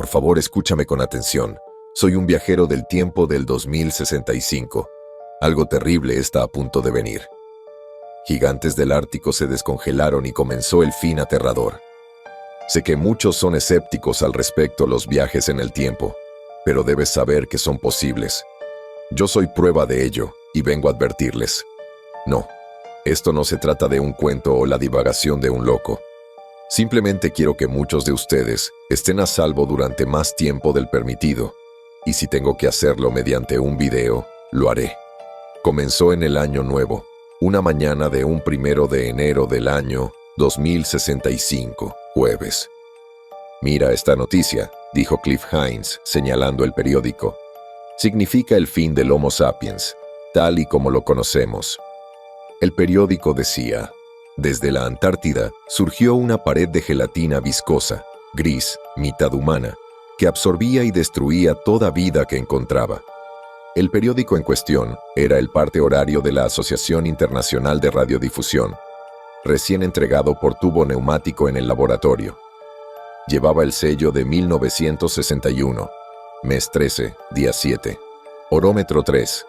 Por favor, escúchame con atención. Soy un viajero del tiempo del 2065. Algo terrible está a punto de venir. Gigantes del Ártico se descongelaron y comenzó el fin aterrador. Sé que muchos son escépticos al respecto a los viajes en el tiempo, pero debes saber que son posibles. Yo soy prueba de ello y vengo a advertirles. No, esto no se trata de un cuento o la divagación de un loco. Simplemente quiero que muchos de ustedes estén a salvo durante más tiempo del permitido, y si tengo que hacerlo mediante un video, lo haré. Comenzó en el año nuevo, una mañana de un 1 de enero del año 2065, jueves. Mira esta noticia, dijo Cliff Hines, señalando el periódico. Significa el fin del Homo sapiens, tal y como lo conocemos. El periódico decía: desde la Antártida surgió una pared de gelatina viscosa, gris, mitad humana, que absorbía y destruía toda vida que encontraba. El periódico en cuestión era el parte horario de la Asociación Internacional de Radiodifusión, recién entregado por tubo neumático en el laboratorio. Llevaba el sello de 1961, mes 13, día 7, orómetro 3,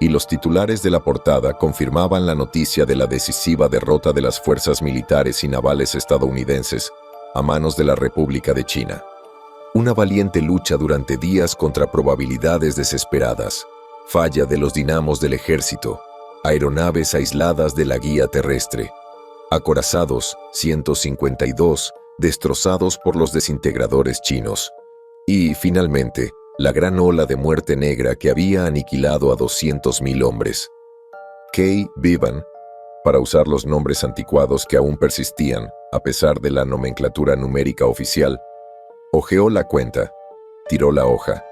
y los titulares de la portada confirmaban la noticia de la decisiva derrota de las fuerzas militares y navales estadounidenses a manos de la República de China. Una valiente lucha durante días contra probabilidades desesperadas, falla de los dinamos del ejército, aeronaves aisladas de la guía terrestre, acorazados 152 destrozados por los desintegradores chinos, y, finalmente, la gran ola de muerte negra que había aniquilado a 200.000 hombres. Kay Bevan, para usar los nombres anticuados que aún persistían, a pesar de la nomenclatura numérica oficial, hojeó la cuenta, tiró la hoja.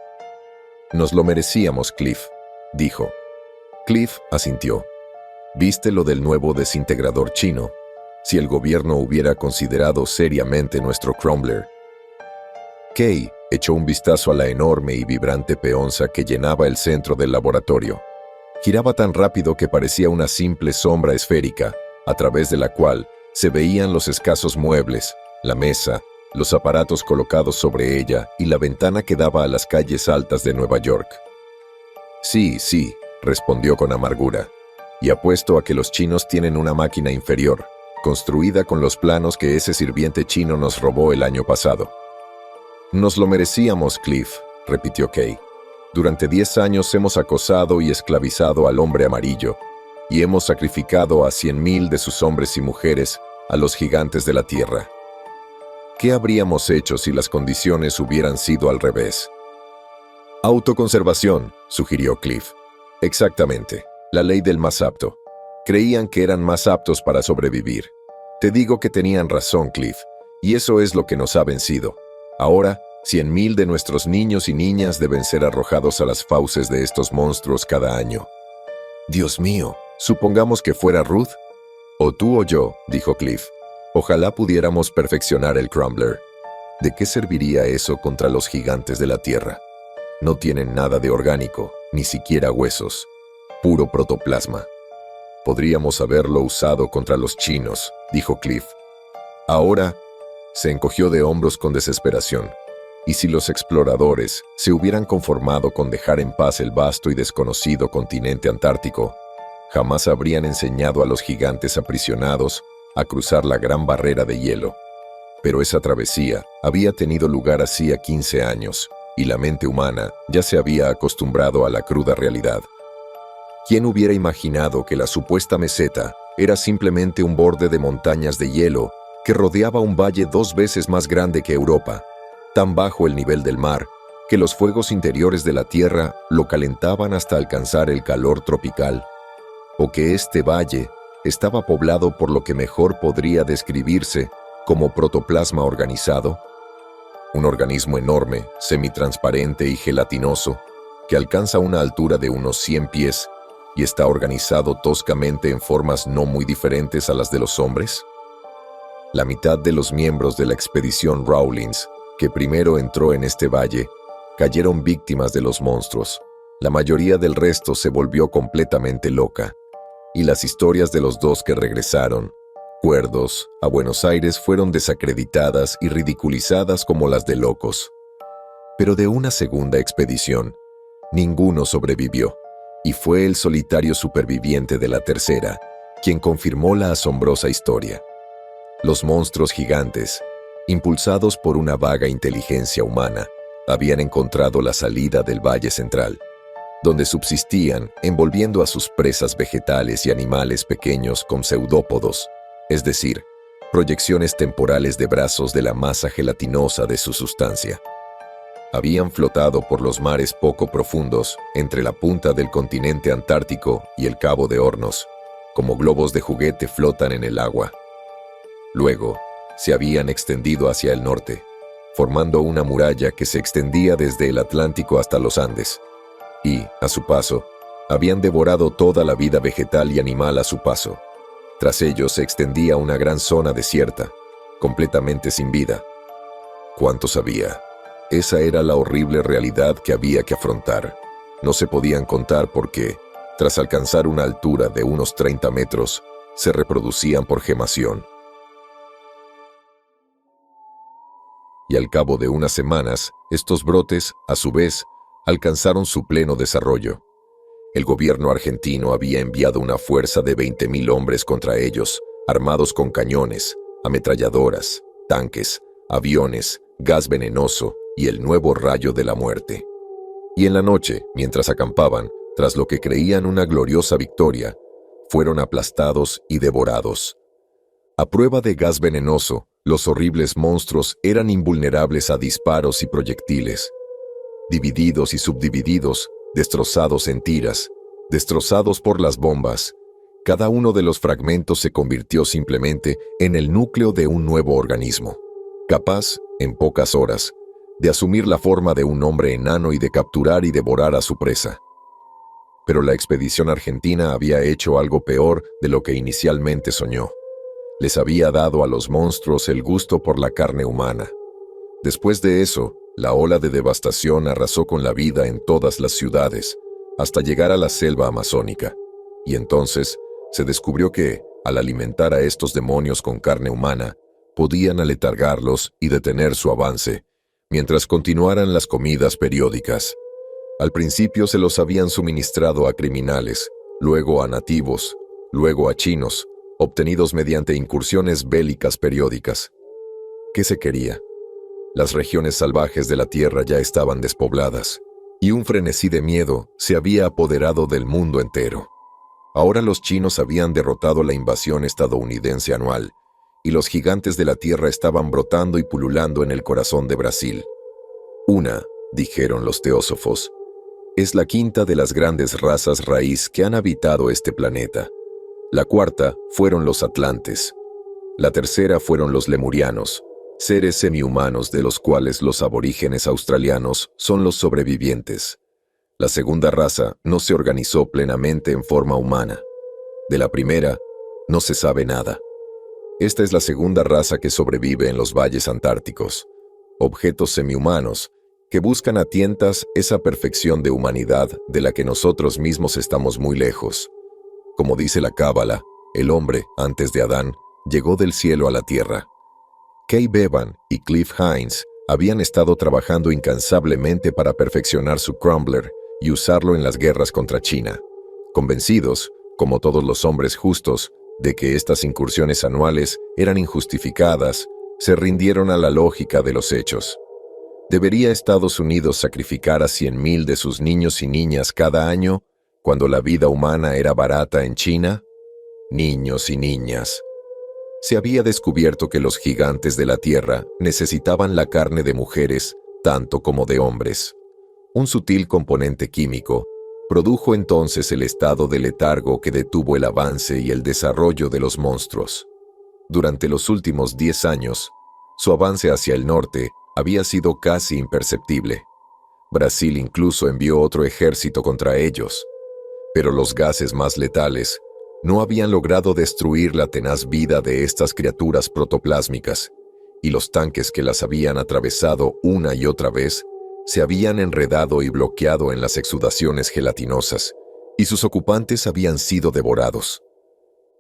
«Nos lo merecíamos, Cliff», dijo. Cliff asintió. «¿Viste lo del nuevo desintegrador chino? Si el gobierno hubiera considerado seriamente nuestro Crumbler». Kay echó un vistazo a la enorme y vibrante peonza que llenaba el centro del laboratorio. Giraba tan rápido que parecía una simple sombra esférica, a través de la cual se veían los escasos muebles, la mesa, los aparatos colocados sobre ella y la ventana que daba a las calles altas de Nueva York. «Sí, sí», respondió con amargura, «y apuesto a que los chinos tienen una máquina inferior, construida con los planos que ese sirviente chino nos robó el año pasado». «Nos lo merecíamos, Cliff», repitió Kay. «Durante 10 años hemos acosado y esclavizado al hombre amarillo, y hemos sacrificado a 100.000 de sus hombres y mujeres a los gigantes de la Tierra. ¿Qué habríamos hecho si las condiciones hubieran sido al revés?» «Autoconservación», sugirió Cliff. «Exactamente, la ley del más apto. Creían que eran más aptos para sobrevivir. Te digo que tenían razón, Cliff, y eso es lo que nos ha vencido. Ahora, 100.000 de nuestros niños y niñas deben ser arrojados a las fauces de estos monstruos cada año». «Dios mío, supongamos que fuera Ruth». «O tú o yo», dijo Cliff. «Ojalá pudiéramos perfeccionar el Crumbler. ¿De qué serviría eso contra los gigantes de la Tierra? No tienen nada de orgánico, ni siquiera huesos. Puro protoplasma. Podríamos haberlo usado contra los chinos», dijo Cliff. Ahora, se encogió de hombros con desesperación. ¿Y si los exploradores se hubieran conformado con dejar en paz el vasto y desconocido continente antártico? Jamás habrían enseñado a los gigantes aprisionados a cruzar la gran barrera de hielo. Pero esa travesía había tenido lugar hacía 15 años, y la mente humana ya se había acostumbrado a la cruda realidad. ¿Quién hubiera imaginado que la supuesta meseta era simplemente un borde de montañas de hielo que rodeaba un valle 2 veces más grande que Europa, tan bajo el nivel del mar que los fuegos interiores de la Tierra lo calentaban hasta alcanzar el calor tropical? ¿O que este valle estaba poblado por lo que mejor podría describirse como protoplasma organizado? Un organismo enorme, semitransparente y gelatinoso, que alcanza una altura de unos 100 pies y está organizado toscamente en formas no muy diferentes a las de los hombres. La mitad de los miembros de la expedición Rawlins, que primero entró en este valle, cayeron víctimas de los monstruos. La mayoría del resto se volvió completamente loca, y las historias de los 2 que regresaron, cuerdos, a Buenos Aires fueron desacreditadas y ridiculizadas como las de locos. Pero de una segunda expedición, ninguno sobrevivió, y fue el solitario superviviente de la tercera quien confirmó la asombrosa historia. Los monstruos gigantes, impulsados por una vaga inteligencia humana, habían encontrado la salida del Valle Central, donde subsistían envolviendo a sus presas vegetales y animales pequeños con pseudópodos, es decir, proyecciones temporales de brazos de la masa gelatinosa de su sustancia. Habían flotado por los mares poco profundos entre la punta del continente antártico y el Cabo de Hornos, como globos de juguete flotan en el agua. Luego, se habían extendido hacia el norte, formando una muralla que se extendía desde el Atlántico hasta los Andes, y, a su paso, habían devorado toda la vida vegetal y animal a su paso. Tras ellos se extendía una gran zona desierta, completamente sin vida. ¿Cuántos había? Esa era la horrible realidad que había que afrontar. No se podían contar porque, tras alcanzar una altura de unos 30 metros, se reproducían por gemación. Y al cabo de unas semanas, estos brotes, a su vez, alcanzaron su pleno desarrollo. El gobierno argentino había enviado una fuerza de 20.000 hombres contra ellos, armados con cañones, ametralladoras, tanques, aviones, gas venenoso y el nuevo rayo de la muerte. Y en la noche, mientras acampaban, tras lo que creían una gloriosa victoria, fueron aplastados y devorados. A prueba de gas venenoso, los horribles monstruos eran invulnerables a disparos y proyectiles. Divididos y subdivididos, destrozados en tiras, destrozados por las bombas, cada uno de los fragmentos se convirtió simplemente en el núcleo de un nuevo organismo, capaz, en pocas horas, de asumir la forma de un hombre enano y de capturar y devorar a su presa. Pero la expedición argentina había hecho algo peor de lo que inicialmente soñó. Les había dado a los monstruos el gusto por la carne humana. Después de eso, la ola de devastación arrasó con la vida en todas las ciudades, hasta llegar a la selva amazónica. Y entonces se descubrió que, al alimentar a estos demonios con carne humana, podían aletargarlos y detener su avance, mientras continuaran las comidas periódicas. Al principio se los habían suministrado a criminales, luego a nativos, luego a chinos, obtenidos mediante incursiones bélicas periódicas. ¿Qué se quería? Las regiones salvajes de la Tierra ya estaban despobladas, y un frenesí de miedo se había apoderado del mundo entero. Ahora los chinos habían derrotado la invasión estadounidense anual, y los gigantes de la Tierra estaban brotando y pululando en el corazón de Brasil. Una, dijeron los teósofos, es la quinta de las grandes razas raíz que han habitado este planeta. La cuarta fueron los atlantes. La tercera fueron los lemurianos, seres semihumanos de los cuales los aborígenes australianos son los sobrevivientes. La segunda raza no se organizó plenamente en forma humana. De la primera, no se sabe nada. Esta es la segunda raza que sobrevive en los valles antárticos. Objetos semihumanos que buscan a tientas esa perfección de humanidad de la que nosotros mismos estamos muy lejos. Como dice la Cábala, el hombre, antes de Adán, llegó del cielo a la tierra. Kay Bevan y Cliff Hines habían estado trabajando incansablemente para perfeccionar su Crumbler y usarlo en las guerras contra China, convencidos, como todos los hombres justos, de que estas incursiones anuales eran injustificadas, se rindieron a la lógica de los hechos. ¿Debería Estados Unidos sacrificar a 100.000 de sus niños y niñas cada año cuando la vida humana era barata en China? Niños y niñas. Se había descubierto que los gigantes de la Tierra necesitaban la carne de mujeres tanto como de hombres. Un sutil componente químico produjo entonces el estado de letargo que detuvo el avance y el desarrollo de los monstruos. Durante los últimos 10 años, su avance hacia el norte había sido casi imperceptible. Brasil incluso envió otro ejército contra ellos, pero los gases más letales no habían logrado destruir la tenaz vida de estas criaturas protoplásmicas, y los tanques que las habían atravesado una y otra vez se habían enredado y bloqueado en las exudaciones gelatinosas, y sus ocupantes habían sido devorados.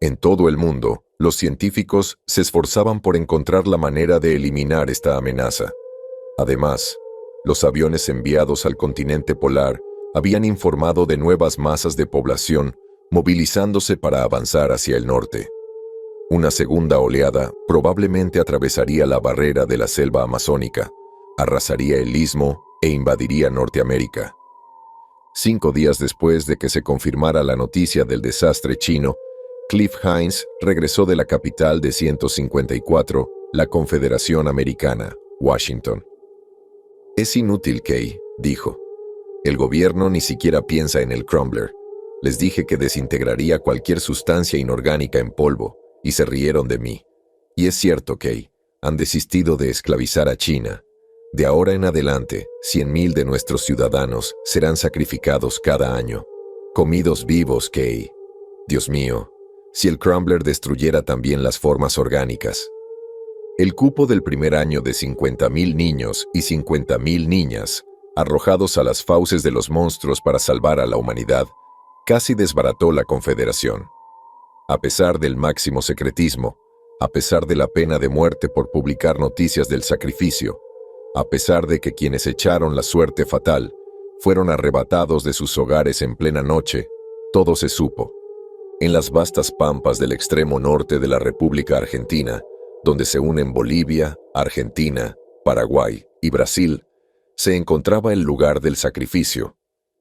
En todo el mundo, los científicos se esforzaban por encontrar la manera de eliminar esta amenaza. Además, Los aviones enviados al continente polar habían informado de nuevas masas de población movilizándose para avanzar hacia el norte. Una segunda oleada probablemente atravesaría la barrera de la selva amazónica, arrasaría el istmo e invadiría Norteamérica. 5 días después de que se confirmara la noticia del desastre chino, Cliff Hines regresó de la capital de 154, la Confederación Americana, Washington. «Es inútil, Kay», dijo. «El gobierno ni siquiera piensa en el Crumbler. Les dije que desintegraría cualquier sustancia inorgánica en polvo, y se rieron de mí. Y es cierto, Kay, han desistido de esclavizar a China. De ahora en adelante, 100,000 de nuestros ciudadanos serán sacrificados cada año. Comidos vivos, Kay. Dios mío, si el Crumbler destruyera también las formas orgánicas». El cupo del primer año de 50,000 niños y 50,000 niñas, arrojados a las fauces de los monstruos para salvar a la humanidad, casi desbarató la Confederación. A pesar del máximo secretismo, a pesar de la pena de muerte por publicar noticias del sacrificio, a pesar de que quienes echaron la suerte fatal fueron arrebatados de sus hogares en plena noche, todo se supo. En las vastas pampas del extremo norte de la República Argentina, donde se unen Bolivia, Argentina, Paraguay y Brasil, se encontraba el lugar del sacrificio.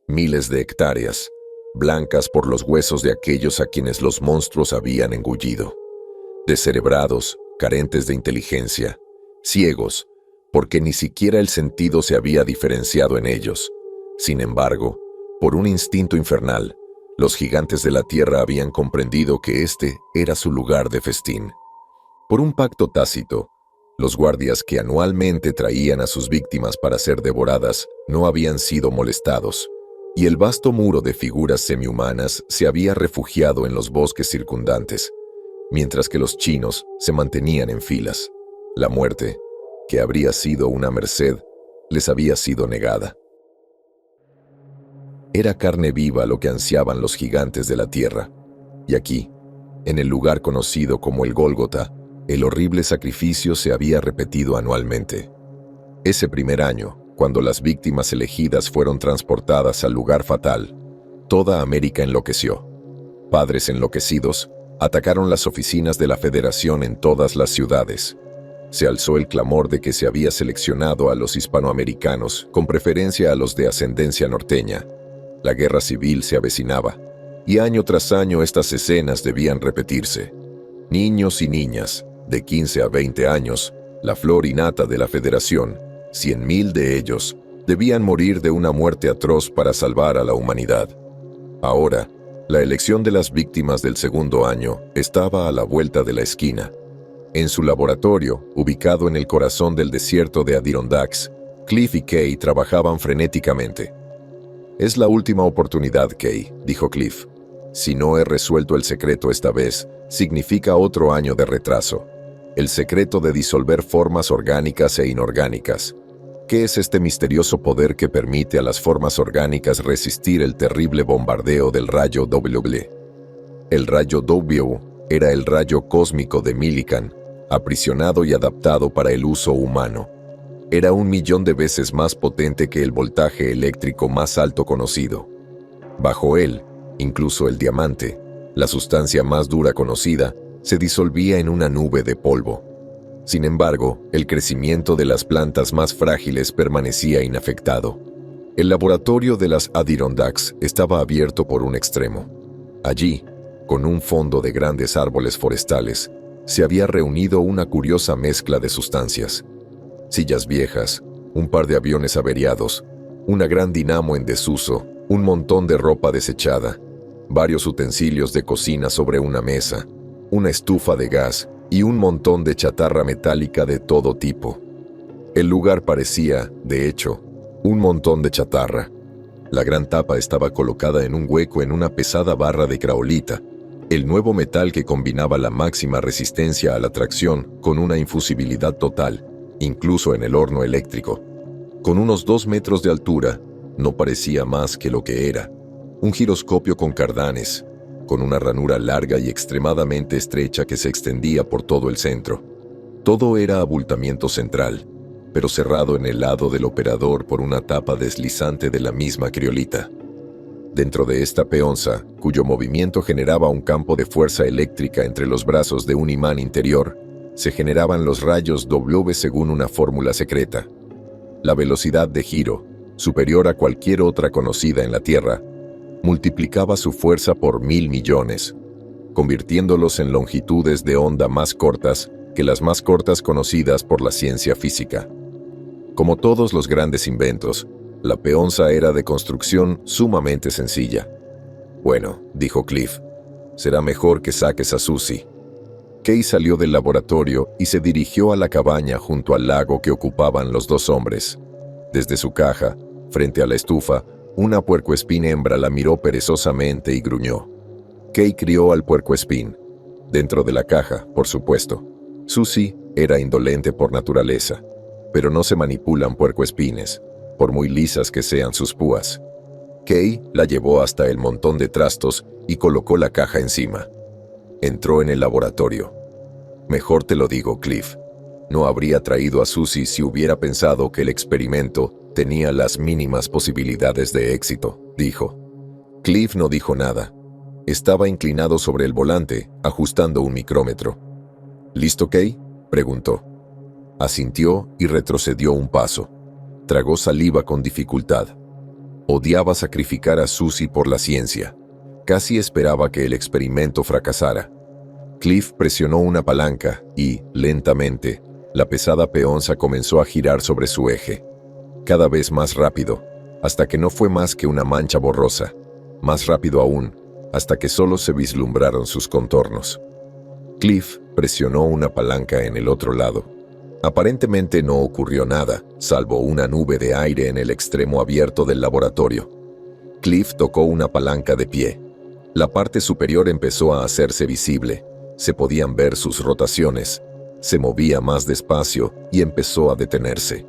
Miles de hectáreas, blancas por los huesos de aquellos a quienes los monstruos habían engullido. Descerebrados, carentes de inteligencia, ciegos, porque ni siquiera el sentido se había diferenciado en ellos. Sin embargo, por un instinto infernal, los gigantes de la tierra habían comprendido que este era su lugar de festín. Por un pacto tácito, los guardias que anualmente traían a sus víctimas para ser devoradas no habían sido molestados, y el vasto muro de figuras semihumanas se había refugiado en los bosques circundantes, mientras que los chinos se mantenían en filas. La muerte, que habría sido una merced, les había sido negada. Era carne viva lo que ansiaban los gigantes de la tierra, y aquí, en el lugar conocido como el Gólgota, el horrible sacrificio se había repetido anualmente. Ese primer año, cuando las víctimas elegidas fueron transportadas al lugar fatal, toda América enloqueció. Padres enloquecidos atacaron las oficinas de la Federación en todas las ciudades. Se alzó el clamor de que se había seleccionado a los hispanoamericanos, con preferencia a los de ascendencia norteña. La guerra civil se avecinaba, y año tras año estas escenas debían repetirse. Niños y niñas, de 15 a 20 años, la flor y nata de la Federación, 100,000 de ellos, debían morir de una muerte atroz para salvar a la humanidad. Ahora, la elección de las víctimas del segundo año estaba a la vuelta de la esquina. En su laboratorio, ubicado en el corazón del desierto de Adirondacks, Cliff y Kay trabajaban frenéticamente. «Es la última oportunidad, Kay», dijo Cliff. «Si no he resuelto el secreto esta vez, significa otro año de retraso. El secreto de disolver formas orgánicas e inorgánicas. ¿Qué es este misterioso poder que permite a las formas orgánicas resistir el terrible bombardeo del rayo W? El rayo W era el rayo cósmico de Millikan, aprisionado y adaptado para el uso humano. Era 1.000.000 de veces más potente que el voltaje eléctrico más alto conocido. Bajo él, incluso el diamante, la sustancia más dura conocida, se disolvía en una nube de polvo. Sin embargo, el crecimiento de las plantas más frágiles permanecía inafectado. El laboratorio de las Adirondacks estaba abierto por un extremo. Allí, con un fondo de grandes árboles forestales, se había reunido una curiosa mezcla de sustancias. Sillas viejas, un par de aviones averiados, una gran dinamo en desuso, un montón de ropa desechada, varios utensilios de cocina sobre una mesa, una estufa de gas y un montón de chatarra metálica de todo tipo. El lugar parecía, de hecho, un montón de chatarra. La gran tapa estaba colocada en un hueco en una pesada barra de craolita, el nuevo metal que combinaba la máxima resistencia a la tracción con una infusibilidad total, incluso en el horno eléctrico. Con unos 2 metros de altura, no parecía más que lo que era: un giroscopio con cardanes, con una ranura larga y extremadamente estrecha que se extendía por todo el centro. Todo era abultamiento central, pero cerrado en el lado del operador por una tapa deslizante de la misma criolita. Dentro de esta peonza, cuyo movimiento generaba un campo de fuerza eléctrica entre los brazos de un imán interior, se generaban los rayos W según una fórmula secreta. La velocidad de giro, superior a cualquier otra conocida en la Tierra, multiplicaba su fuerza por 1000 millones, convirtiéndolos en longitudes de onda más cortas que las más cortas conocidas por la ciencia física. Como todos los grandes inventos, la peonza era de construcción sumamente sencilla. «Bueno», dijo Cliff, «será mejor que saques a Susie». Kay salió del laboratorio y se dirigió a la cabaña junto al lago que ocupaban los dos hombres. Desde su caja, frente a la estufa, una puercoespín hembra la miró perezosamente y gruñó. Kay crió al puercoespín, dentro de la caja, por supuesto. Susie era indolente por naturaleza, pero no se manipulan puercoespines, por muy lisas que sean sus púas. Kay la llevó hasta el montón de trastos y colocó la caja encima. Entró en el laboratorio. «Mejor te lo digo, Cliff. No habría traído a Susie si hubiera pensado que el experimento tenía las mínimas posibilidades de éxito», dijo. Cliff no dijo nada. Estaba inclinado sobre el volante, ajustando un micrómetro. «¿Listo, Kay?», preguntó. Asintió y retrocedió un paso. Tragó saliva con dificultad. Odiaba sacrificar a Susie por la ciencia. Casi esperaba que el experimento fracasara. Cliff presionó una palanca y, lentamente, la pesada peonza comenzó a girar sobre su eje. Cada vez más rápido, hasta que no fue más que una mancha borrosa. Más rápido aún, hasta que solo se vislumbraron sus contornos. Cliff presionó una palanca en el otro lado. Aparentemente no ocurrió nada, salvo una nube de aire en el extremo abierto del laboratorio. Cliff tocó una palanca de pie. La parte superior empezó a hacerse visible. Se podían ver sus rotaciones. Se movía más despacio y empezó a detenerse.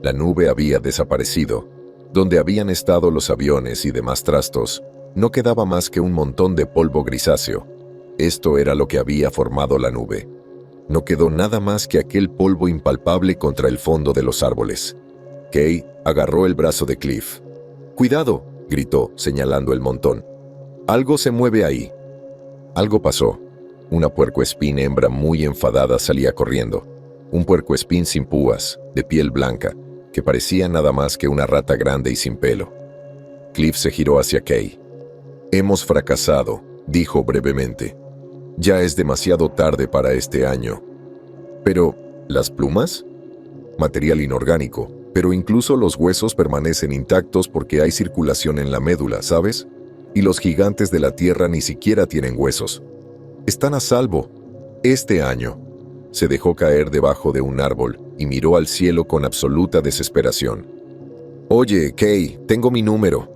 La nube había desaparecido. Donde habían estado los aviones y demás trastos, no quedaba más que un montón de polvo grisáceo. Esto era lo que había formado la nube. No quedó nada más que aquel polvo impalpable contra el fondo de los árboles. Kay agarró el brazo de Cliff. «¡Cuidado!», gritó, señalando el montón. «Algo se mueve ahí». Algo pasó. Una puercoespín hembra muy enfadada salía corriendo. Un puercoespín sin púas, de piel blanca, que parecía nada más que una rata grande y sin pelo. Cliff se giró hacia Kay. «Hemos fracasado», dijo brevemente. «Ya es demasiado tarde para este año». «¿Pero las plumas?» «Material inorgánico, pero incluso los huesos permanecen intactos porque hay circulación en la médula, ¿sabes? Y los gigantes de la Tierra ni siquiera tienen huesos. Están a salvo. Este año». Se dejó caer debajo de un árbol y miró al cielo con absoluta desesperación. «Oye, Kay, tengo mi número».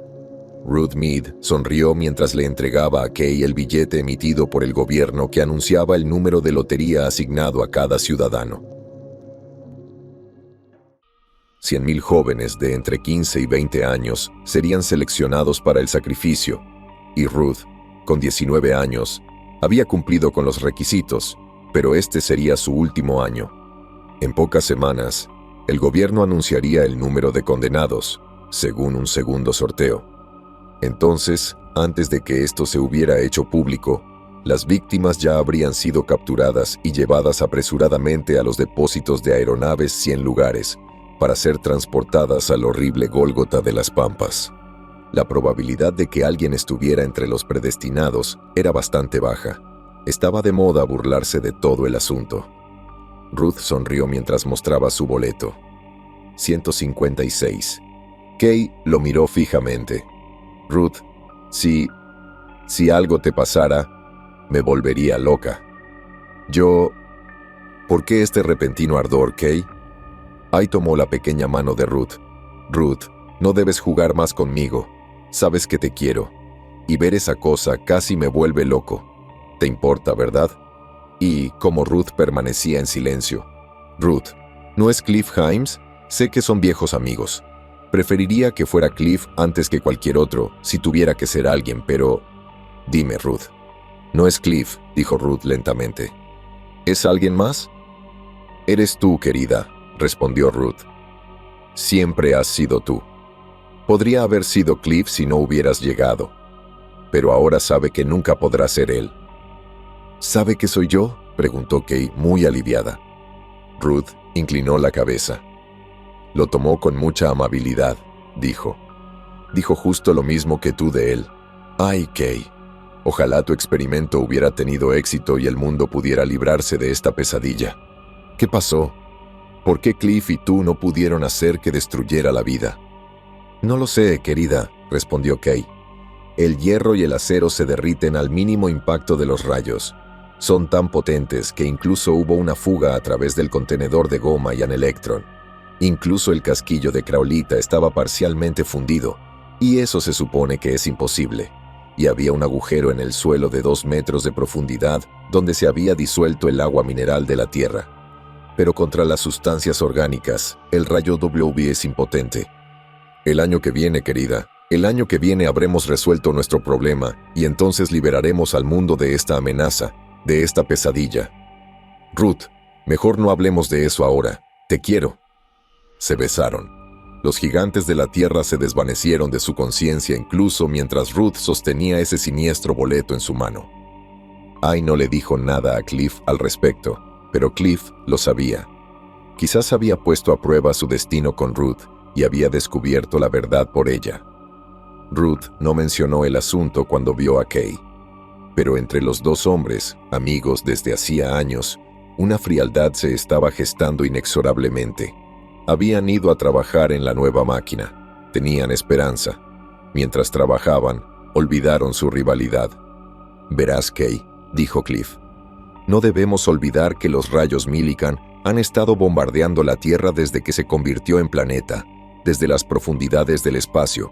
Ruth Meade sonrió mientras le entregaba a Kay el billete emitido por el gobierno que anunciaba el número de lotería asignado a cada ciudadano. 100,000 jóvenes de entre 15 y 20 años serían seleccionados para el sacrificio, y Ruth, con 19 años, había cumplido con los requisitos, pero este sería su último año. En pocas semanas, el gobierno anunciaría el número de condenados, según un segundo sorteo. Entonces, antes de que esto se hubiera hecho público, las víctimas ya habrían sido capturadas y llevadas apresuradamente a los depósitos de aeronaves 100 lugares, para ser transportadas al horrible Gólgota de las Pampas. La probabilidad de que alguien estuviera entre los predestinados era bastante baja. Estaba de moda burlarse de todo el asunto. Ruth sonrió mientras mostraba su boleto. 156. Kay lo miró fijamente. «Ruth, si algo te pasara, me volvería loca». «¿Por qué este repentino ardor, Kay?». Ahí tomó la pequeña mano de Ruth. «Ruth, no debes jugar más conmigo. Sabes que te quiero. Y ver esa cosa casi me vuelve loco. ¿Te importa, verdad?». Y como Ruth permanecía en silencio. «Ruth, ¿no es Cliff Himes? Sé que son viejos amigos. Preferiría que fuera Cliff antes que cualquier otro, si tuviera que ser alguien, pero... Dime, Ruth». «No es Cliff», dijo Ruth lentamente. «¿Es alguien más?». «Eres tú, querida». respondió Ruth. Siempre has sido tú. Podría haber sido Cliff si no hubieras llegado, pero ahora sabe que nunca podrá ser él. ¿Sabe que soy yo?, preguntó Kay, muy aliviada. Ruth inclinó la cabeza. Lo tomó con mucha amabilidad, dijo. Dijo justo lo mismo que tú de él. Ay, Kay, ojalá tu experimento hubiera tenido éxito y el mundo pudiera librarse de esta pesadilla. ¿Qué pasó? ¿Por qué Cliff y tú no pudieron hacer que destruyera la vida? No lo sé, querida, respondió Kay. El hierro y el acero se derriten al mínimo impacto de los rayos. Son tan potentes que incluso hubo una fuga a través del contenedor de goma y Electron. Incluso el casquillo de Craolita estaba parcialmente fundido, y eso se supone que es imposible. Y había un agujero en el suelo de 2 metros de profundidad donde se había disuelto el agua mineral de la Tierra. Pero contra las sustancias orgánicas, el rayo W es impotente. El año que viene, querida, el año que viene habremos resuelto nuestro problema y entonces liberaremos al mundo de esta amenaza, de esta pesadilla. Ruth, mejor no hablemos de eso ahora. Te quiero. Se besaron. Los gigantes de la tierra se desvanecieron de su conciencia incluso mientras Ruth sostenía ese siniestro boleto en su mano. Ai no le dijo nada a Cliff al respecto, pero Cliff lo sabía. Quizás había puesto a prueba su destino con Ruth y había descubierto la verdad por ella. Ruth no mencionó el asunto cuando vio a Kay. Pero entre los dos hombres, amigos desde hacía años, una frialdad se estaba gestando inexorablemente. Habían ido a trabajar en la nueva máquina. Tenían esperanza. Mientras trabajaban, olvidaron su rivalidad. Verás, Kay, dijo Cliff. No debemos olvidar que los rayos Millikan han estado bombardeando la Tierra desde que se convirtió en planeta, desde las profundidades del espacio.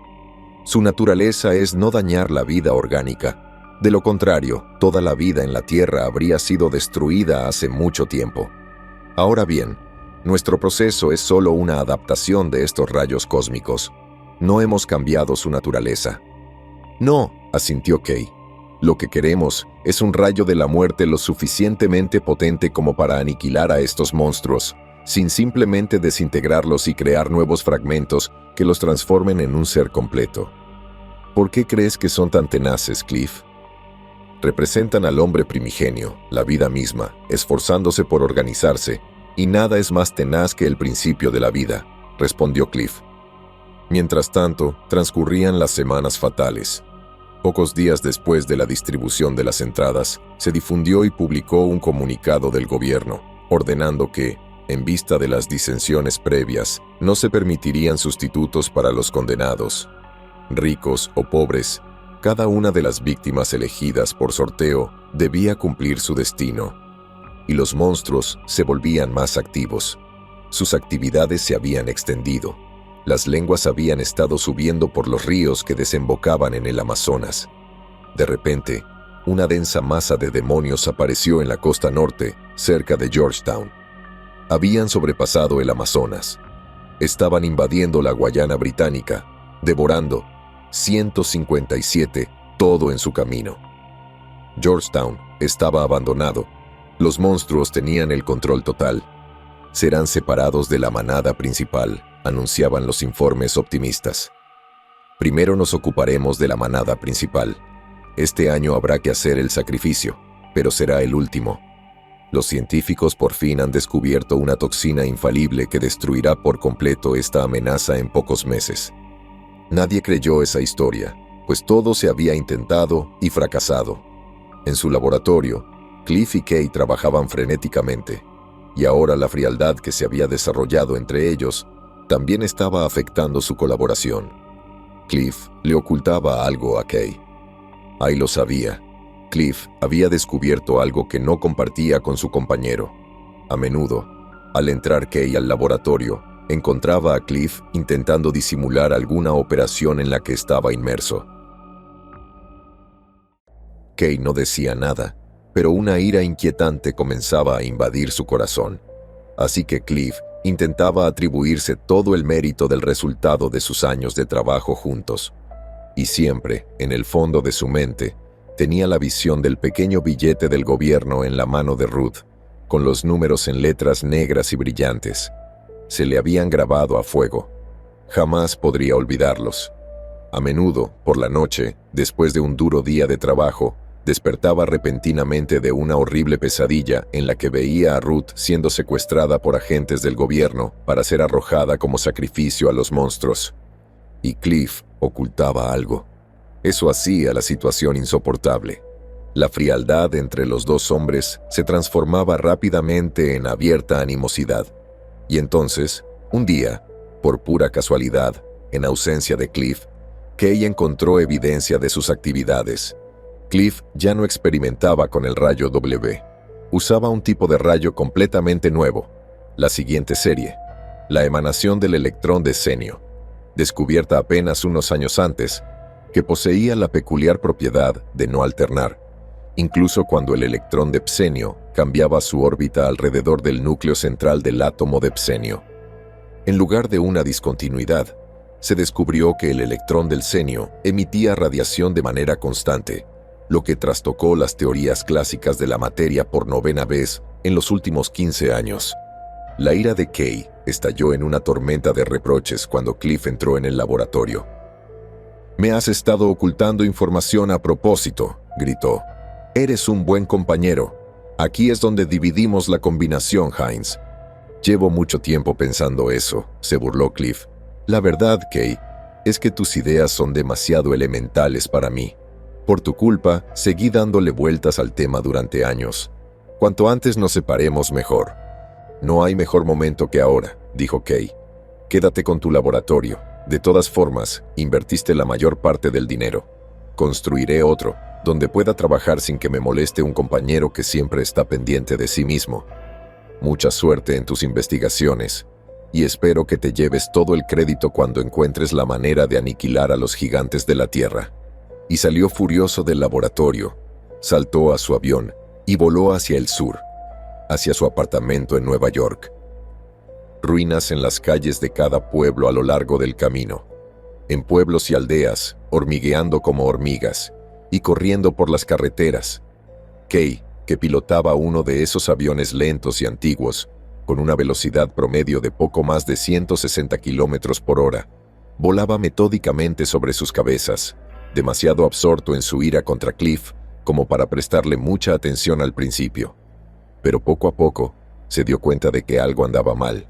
Su naturaleza es no dañar la vida orgánica. De lo contrario, toda la vida en la Tierra habría sido destruida hace mucho tiempo. Ahora bien, nuestro proceso es solo una adaptación de estos rayos cósmicos. No hemos cambiado su naturaleza. No, asintió Kay. Lo que queremos es un rayo de la muerte lo suficientemente potente como para aniquilar a estos monstruos, sin simplemente desintegrarlos y crear nuevos fragmentos que los transformen en un ser completo. ¿Por qué crees que son tan tenaces, Cliff? Representan al hombre primigenio, la vida misma, esforzándose por organizarse, y nada es más tenaz que el principio de la vida, respondió Cliff. Mientras tanto, transcurrían las semanas fatales. Pocos días después de la distribución de las entradas, se difundió y publicó un comunicado del gobierno, ordenando que, en vista de las disensiones previas, no se permitirían sustitutos para los condenados. Ricos o pobres, cada una de las víctimas elegidas por sorteo debía cumplir su destino. Y los monstruos se volvían más activos. Sus actividades se habían extendido. Las lenguas habían estado subiendo por los ríos que desembocaban en el Amazonas. De repente, una densa masa de demonios apareció en la costa norte, cerca de Georgetown. Habían sobrepasado el Amazonas. Estaban invadiendo la Guayana Británica, devorando 157, todo en su camino. Georgetown estaba abandonado. Los monstruos tenían el control total. Serán separados de la manada principal, anunciaban los informes optimistas. Primero nos ocuparemos de la manada principal. Este año habrá que hacer el sacrificio, pero será el último. Los científicos por fin han descubierto una toxina infalible que destruirá por completo esta amenaza en pocos meses. Nadie creyó esa historia, pues todo se había intentado y fracasado. En su laboratorio, Cliff y Kay trabajaban frenéticamente, y ahora la frialdad que se había desarrollado entre ellos también estaba afectando su colaboración. Cliff le ocultaba algo a Kay. Ai lo sabía. Cliff había descubierto algo que no compartía con su compañero. A menudo, al entrar Kay al laboratorio, encontraba a Cliff intentando disimular alguna operación en la que estaba inmerso. Kay no decía nada, pero una ira inquietante comenzaba a invadir su corazón. Así que Cliff intentaba atribuirse todo el mérito del resultado de sus años de trabajo juntos. Y siempre, en el fondo de su mente, tenía la visión del pequeño billete del gobierno en la mano de Ruth, con los números en letras negras y brillantes. se le habían grabado a fuego. Jamás podría olvidarlos. A menudo, por la noche, después de un duro día de trabajo, despertaba repentinamente de una horrible pesadilla en la que veía a Ruth siendo secuestrada por agentes del gobierno para ser arrojada como sacrificio a los monstruos. Y Cliff ocultaba algo. Eso hacía la situación insoportable. La frialdad entre los dos hombres se transformaba rápidamente en abierta animosidad. Y entonces, un día, por pura casualidad, en ausencia de Cliff, Kay encontró evidencia de sus actividades. Cliff ya no experimentaba con el rayo W. Usaba un tipo de rayo completamente nuevo, la siguiente serie, la emanación del electrón de Psenio, descubierta apenas unos años antes, que poseía la peculiar propiedad de no alternar, incluso cuando el electrón de Psenio cambiaba su órbita alrededor del núcleo central del átomo de Psenio. En lugar de una discontinuidad, se descubrió que el electrón del Psenio emitía radiación de manera constante, lo que trastocó las teorías clásicas de la materia por 9ª vez en los últimos 15 años. La ira de Kay estalló en una tormenta de reproches cuando Cliff entró en el laboratorio. «Me has estado ocultando información a propósito», gritó. «Eres un buen compañero. Aquí es donde dividimos la combinación, Hines». «Llevo mucho tiempo pensando eso», se burló Cliff. «La verdad, Kay, es que tus ideas son demasiado elementales para mí. Por tu culpa, seguí dándole vueltas al tema durante años. Cuanto antes nos separemos, mejor». «No hay mejor momento que ahora», dijo Kay. «Quédate con tu laboratorio. De todas formas, invertiste la mayor parte del dinero. Construiré otro, donde pueda trabajar sin que me moleste un compañero que siempre está pendiente de sí mismo. Mucha suerte en tus investigaciones, y espero que te lleves todo el crédito cuando encuentres la manera de aniquilar a los gigantes de la Tierra». Y salió furioso del laboratorio, saltó a su avión y voló hacia el sur, hacia su apartamento en Nueva York. Ruinas en las calles de cada pueblo a lo largo del camino. En pueblos y aldeas, hormigueando como hormigas, y corriendo por las carreteras. Kay, que pilotaba uno de esos aviones lentos y antiguos, con una velocidad promedio de poco más de 160 kilómetros por hora, volaba metódicamente sobre sus cabezas, demasiado absorto en su ira contra Cliff como para prestarle mucha atención al principio. Pero poco a poco se dio cuenta de que algo andaba mal.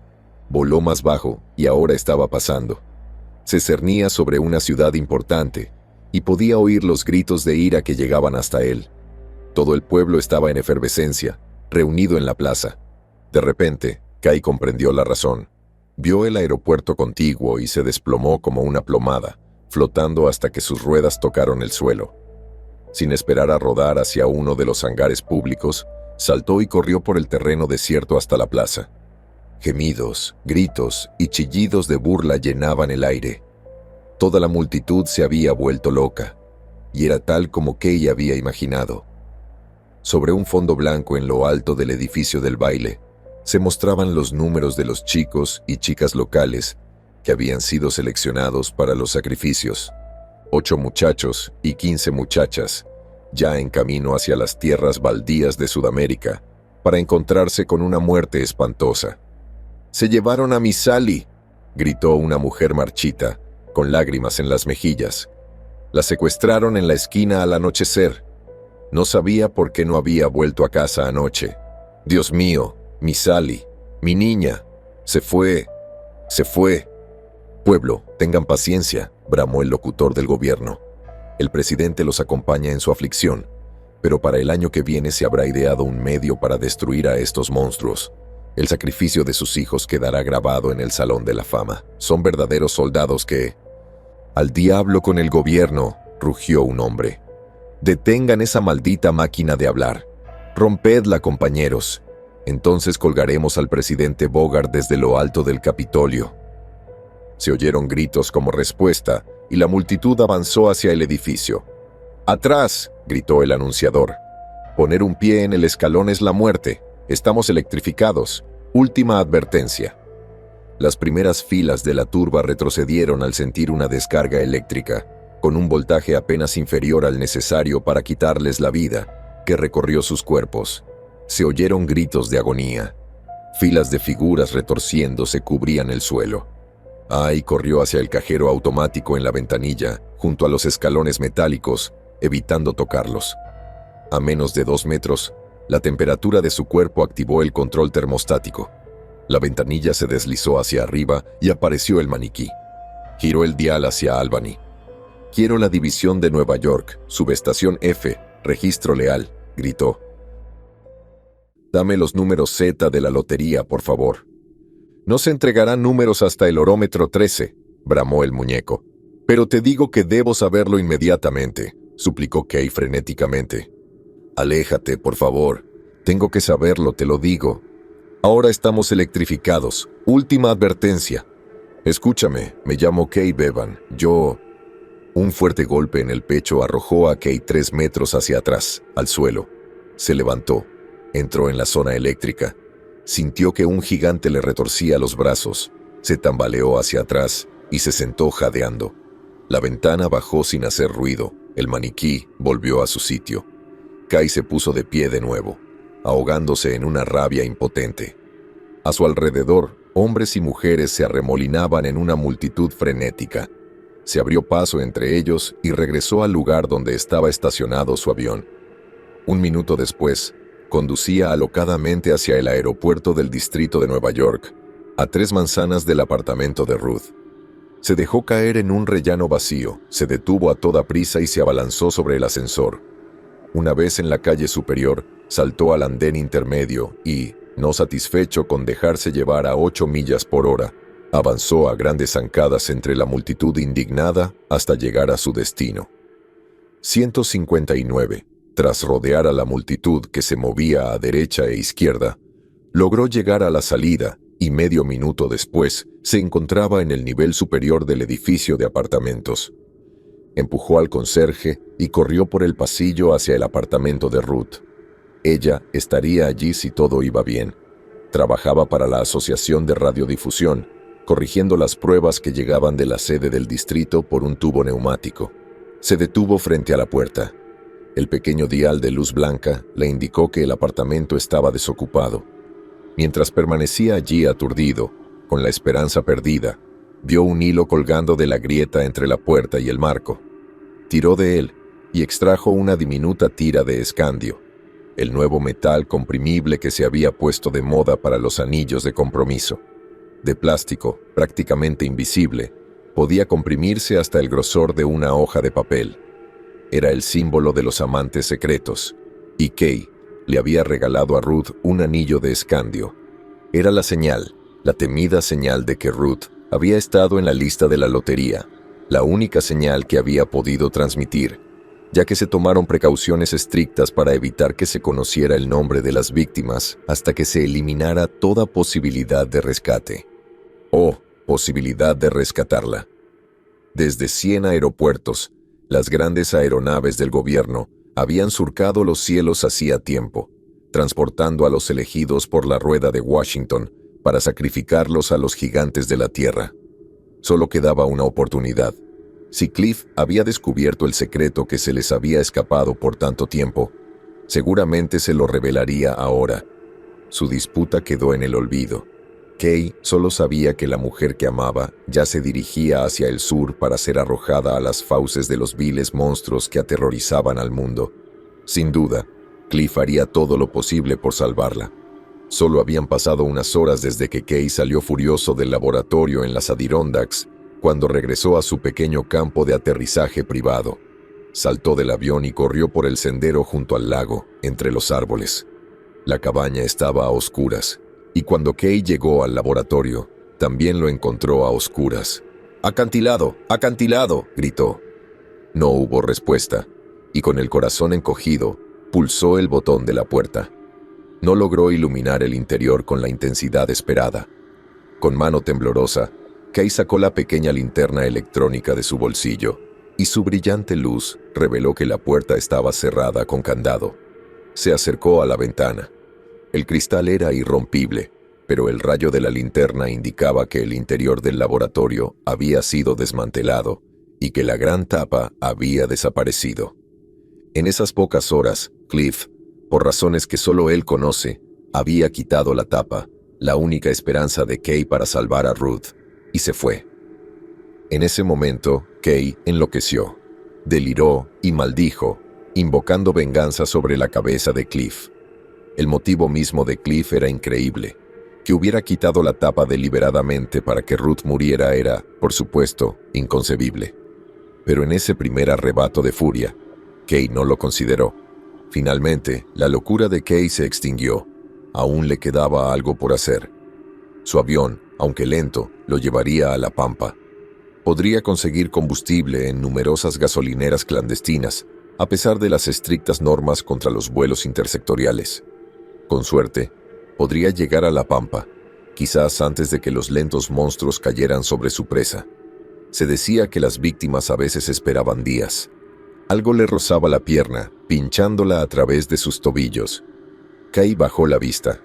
Voló más bajo y ahora estaba pasando. Se cernía sobre una ciudad importante y podía oír los gritos de ira que llegaban hasta él. Todo el pueblo estaba en efervescencia, reunido en la plaza. De repente, Kay comprendió la razón. Vio el aeropuerto contiguo y se desplomó como una plomada, flotando hasta que sus ruedas tocaron el suelo. Sin esperar a rodar hacia uno de los hangares públicos, saltó y corrió por el terreno desierto hasta la plaza. Gemidos, gritos y chillidos de burla llenaban el aire. Toda la multitud se había vuelto loca, y era tal como Kay había imaginado. Sobre un fondo blanco en lo alto del edificio del baile, se mostraban los números de los chicos y chicas locales que habían sido seleccionados para los sacrificios. 8 muchachos y 15 muchachas, ya en camino hacia las tierras baldías de Sudamérica, para encontrarse con una muerte espantosa. «¡Se llevaron a mi Sally!», gritó una mujer marchita, con lágrimas en las mejillas. «La secuestraron en la esquina al anochecer. No sabía por qué no había vuelto a casa anoche. Dios mío, mi Sally, mi niña, se fue, se fue». «Pueblo, tengan paciencia», bramó el locutor del gobierno. «El presidente los acompaña en su aflicción, pero para el año que viene se habrá ideado un medio para destruir a estos monstruos. El sacrificio de sus hijos quedará grabado en el Salón de la Fama. Son verdaderos soldados que...» «Al diablo con el gobierno», rugió un hombre. «Detengan esa maldita máquina de hablar. Rompedla, compañeros. Entonces colgaremos al presidente Bogart desde lo alto del Capitolio». Se oyeron gritos como respuesta y la multitud avanzó hacia el edificio. «¡Atrás!», gritó el anunciador. «Poner un pie en el escalón es la muerte. Estamos electrificados. Última advertencia». Las primeras filas de la turba retrocedieron al sentir una descarga eléctrica, con un voltaje apenas inferior al necesario para quitarles la vida, que recorrió sus cuerpos. Se oyeron gritos de agonía. Filas de figuras retorciéndose cubrían el suelo. Ai corrió hacia el cajero automático en la ventanilla, junto a los escalones metálicos, evitando tocarlos. A menos de 2 metros, la temperatura de su cuerpo activó el control termostático. La ventanilla se deslizó hacia arriba y apareció el maniquí. Giró el dial hacia Albany. «Quiero la división de Nueva York, subestación F, registro leal», gritó. «Dame los números Z de la lotería, por favor». «No se entregarán números hasta el orómetro 13», bramó el muñeco. «Pero te digo que debo saberlo inmediatamente», suplicó Kay frenéticamente. «Aléjate, por favor. Tengo que saberlo, te lo digo. Ahora estamos electrificados. Última advertencia. Escúchame, me llamo Kay Bevan. Yo...» Un fuerte golpe en el pecho arrojó a Kay 3 metros hacia atrás, al suelo. Se levantó. Entró en la zona eléctrica. Sintió que un gigante le retorcía los brazos. Se tambaleó hacia atrás y se sentó jadeando. La ventana bajó sin hacer ruido. El maniquí volvió a su sitio. Kay se puso de pie de nuevo, ahogándose en una rabia impotente. A su alrededor, hombres y mujeres se arremolinaban en una multitud frenética. Se abrió paso entre ellos y regresó al lugar donde estaba estacionado su avión. Un minuto después, conducía alocadamente hacia el aeropuerto del distrito de Nueva York, a 3 manzanas del apartamento de Ruth. Se dejó caer en un rellano vacío, se detuvo a toda prisa y se abalanzó sobre el ascensor. Una vez en la calle superior, saltó al andén intermedio y, no satisfecho con dejarse llevar a 8 millas por hora, avanzó a grandes zancadas entre la multitud indignada hasta llegar a su destino. 159. Tras rodear a la multitud que se movía a derecha e izquierda, logró llegar a la salida y medio minuto después se encontraba en el nivel superior del edificio de apartamentos. Empujó al conserje y corrió por el pasillo hacia el apartamento de Ruth. Ella estaría allí si todo iba bien. Trabajaba para la Asociación de Radiodifusión, corrigiendo las pruebas que llegaban de la sede del distrito por un tubo neumático. Se detuvo frente a la puerta. El pequeño dial de luz blanca le indicó que el apartamento estaba desocupado. Mientras permanecía allí aturdido, con la esperanza perdida, vio un hilo colgando de la grieta entre la puerta y el marco. Tiró de él y extrajo una diminuta tira de escandio, el nuevo metal comprimible que se había puesto de moda para los anillos de compromiso. De plástico, prácticamente invisible, podía comprimirse hasta el grosor de una hoja de papel. Era el símbolo de los amantes secretos, y Kay le había regalado a Ruth un anillo de escandio. Era la señal, la temida señal de que Ruth había estado en la lista de la lotería, la única señal que había podido transmitir, ya que se tomaron precauciones estrictas para evitar que se conociera el nombre de las víctimas hasta que se eliminara toda posibilidad de rescate. O posibilidad de rescatarla. Desde 100 aeropuertos, las grandes aeronaves del gobierno habían surcado los cielos hacía tiempo, transportando a los elegidos por la rueda de Washington para sacrificarlos a los gigantes de la tierra. Solo quedaba una oportunidad. Si Cliff había descubierto el secreto que se les había escapado por tanto tiempo, seguramente se lo revelaría ahora. Su disputa quedó en el olvido. Kay solo sabía que la mujer que amaba ya se dirigía hacia el sur para ser arrojada a las fauces de los viles monstruos que aterrorizaban al mundo. Sin duda, Cliff haría todo lo posible por salvarla. Solo habían pasado unas horas desde que Kay salió furioso del laboratorio en las Adirondacks, cuando regresó a su pequeño campo de aterrizaje privado. Saltó del avión y corrió por el sendero junto al lago, entre los árboles. La cabaña estaba a oscuras, y cuando Kay llegó al laboratorio, también lo encontró a oscuras. «¡Acantilado! ¡Acantilado!», gritó. No hubo respuesta, y con el corazón encogido, pulsó el botón de la puerta. No logró iluminar el interior con la intensidad esperada. Con mano temblorosa, Kay sacó la pequeña linterna electrónica de su bolsillo, y su brillante luz reveló que la puerta estaba cerrada con candado. Se acercó a la ventana. El cristal era irrompible, pero el rayo de la linterna indicaba que el interior del laboratorio había sido desmantelado y que la gran tapa había desaparecido. En esas pocas horas, Cliff, por razones que solo él conoce, había quitado la tapa, la única esperanza de Kay para salvar a Ruth, y se fue. En ese momento, Kay enloqueció, deliró y maldijo, invocando venganza sobre la cabeza de Cliff. El motivo mismo de Cliff era increíble. Que hubiera quitado la tapa deliberadamente para que Ruth muriera era, por supuesto, inconcebible. Pero en ese primer arrebato de furia, Kay no lo consideró. Finalmente, la locura de Kay se extinguió. Aún le quedaba algo por hacer. Su avión, aunque lento, lo llevaría a la Pampa. Podría conseguir combustible en numerosas gasolineras clandestinas, a pesar de las estrictas normas contra los vuelos intersectoriales. Con suerte, podría llegar a la Pampa, quizás antes de que los lentos monstruos cayeran sobre su presa. Se decía que las víctimas a veces esperaban días. Algo le rozaba la pierna, pinchándola a través de sus tobillos. Kay bajó la vista.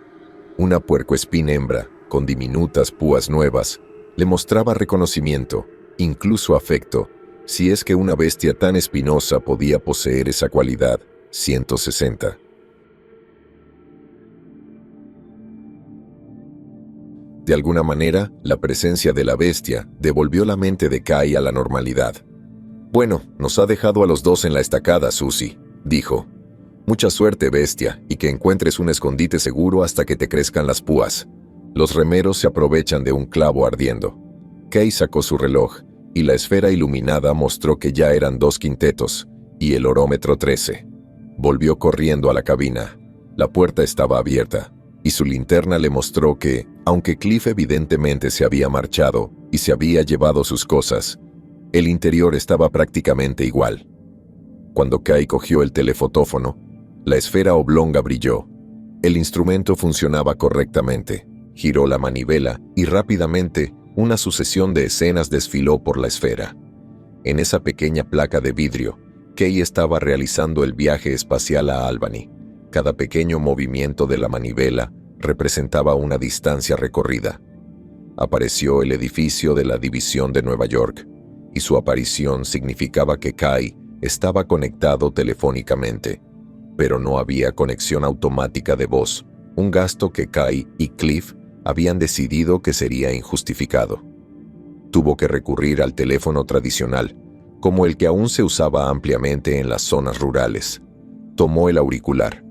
Una puercoespín hembra, con diminutas púas nuevas, le mostraba reconocimiento, incluso afecto, si es que una bestia tan espinosa podía poseer esa cualidad. 160. De alguna manera, la presencia de la bestia devolvió la mente de Kay a la normalidad. «Bueno, nos ha dejado a los dos en la estacada, Susie», dijo. «Mucha suerte, bestia, y que encuentres un escondite seguro hasta que te crezcan las púas. Los remeros se aprovechan de un clavo ardiendo». Kay sacó su reloj, y la esfera iluminada mostró que ya eran 2 quintetos, y el orómetro 13. Volvió corriendo a la cabina. La puerta estaba abierta, y su linterna le mostró que, aunque Cliff evidentemente se había marchado y se había llevado sus cosas, el interior estaba prácticamente igual. Cuando Kay cogió el telefotófono, la esfera oblonga brilló. El instrumento funcionaba correctamente. Giró la manivela y rápidamente una sucesión de escenas desfiló por la esfera. En esa pequeña placa de vidrio, Kay estaba realizando el viaje espacial a Albany. Cada pequeño movimiento de la manivela representaba una distancia recorrida. Apareció el edificio de la División de Nueva York, y su aparición significaba que Kay estaba conectado telefónicamente, pero no había conexión automática de voz, un gasto que Kay y Cliff habían decidido que sería injustificado. Tuvo que recurrir al teléfono tradicional, como el que aún se usaba ampliamente en las zonas rurales. Tomó el auricular.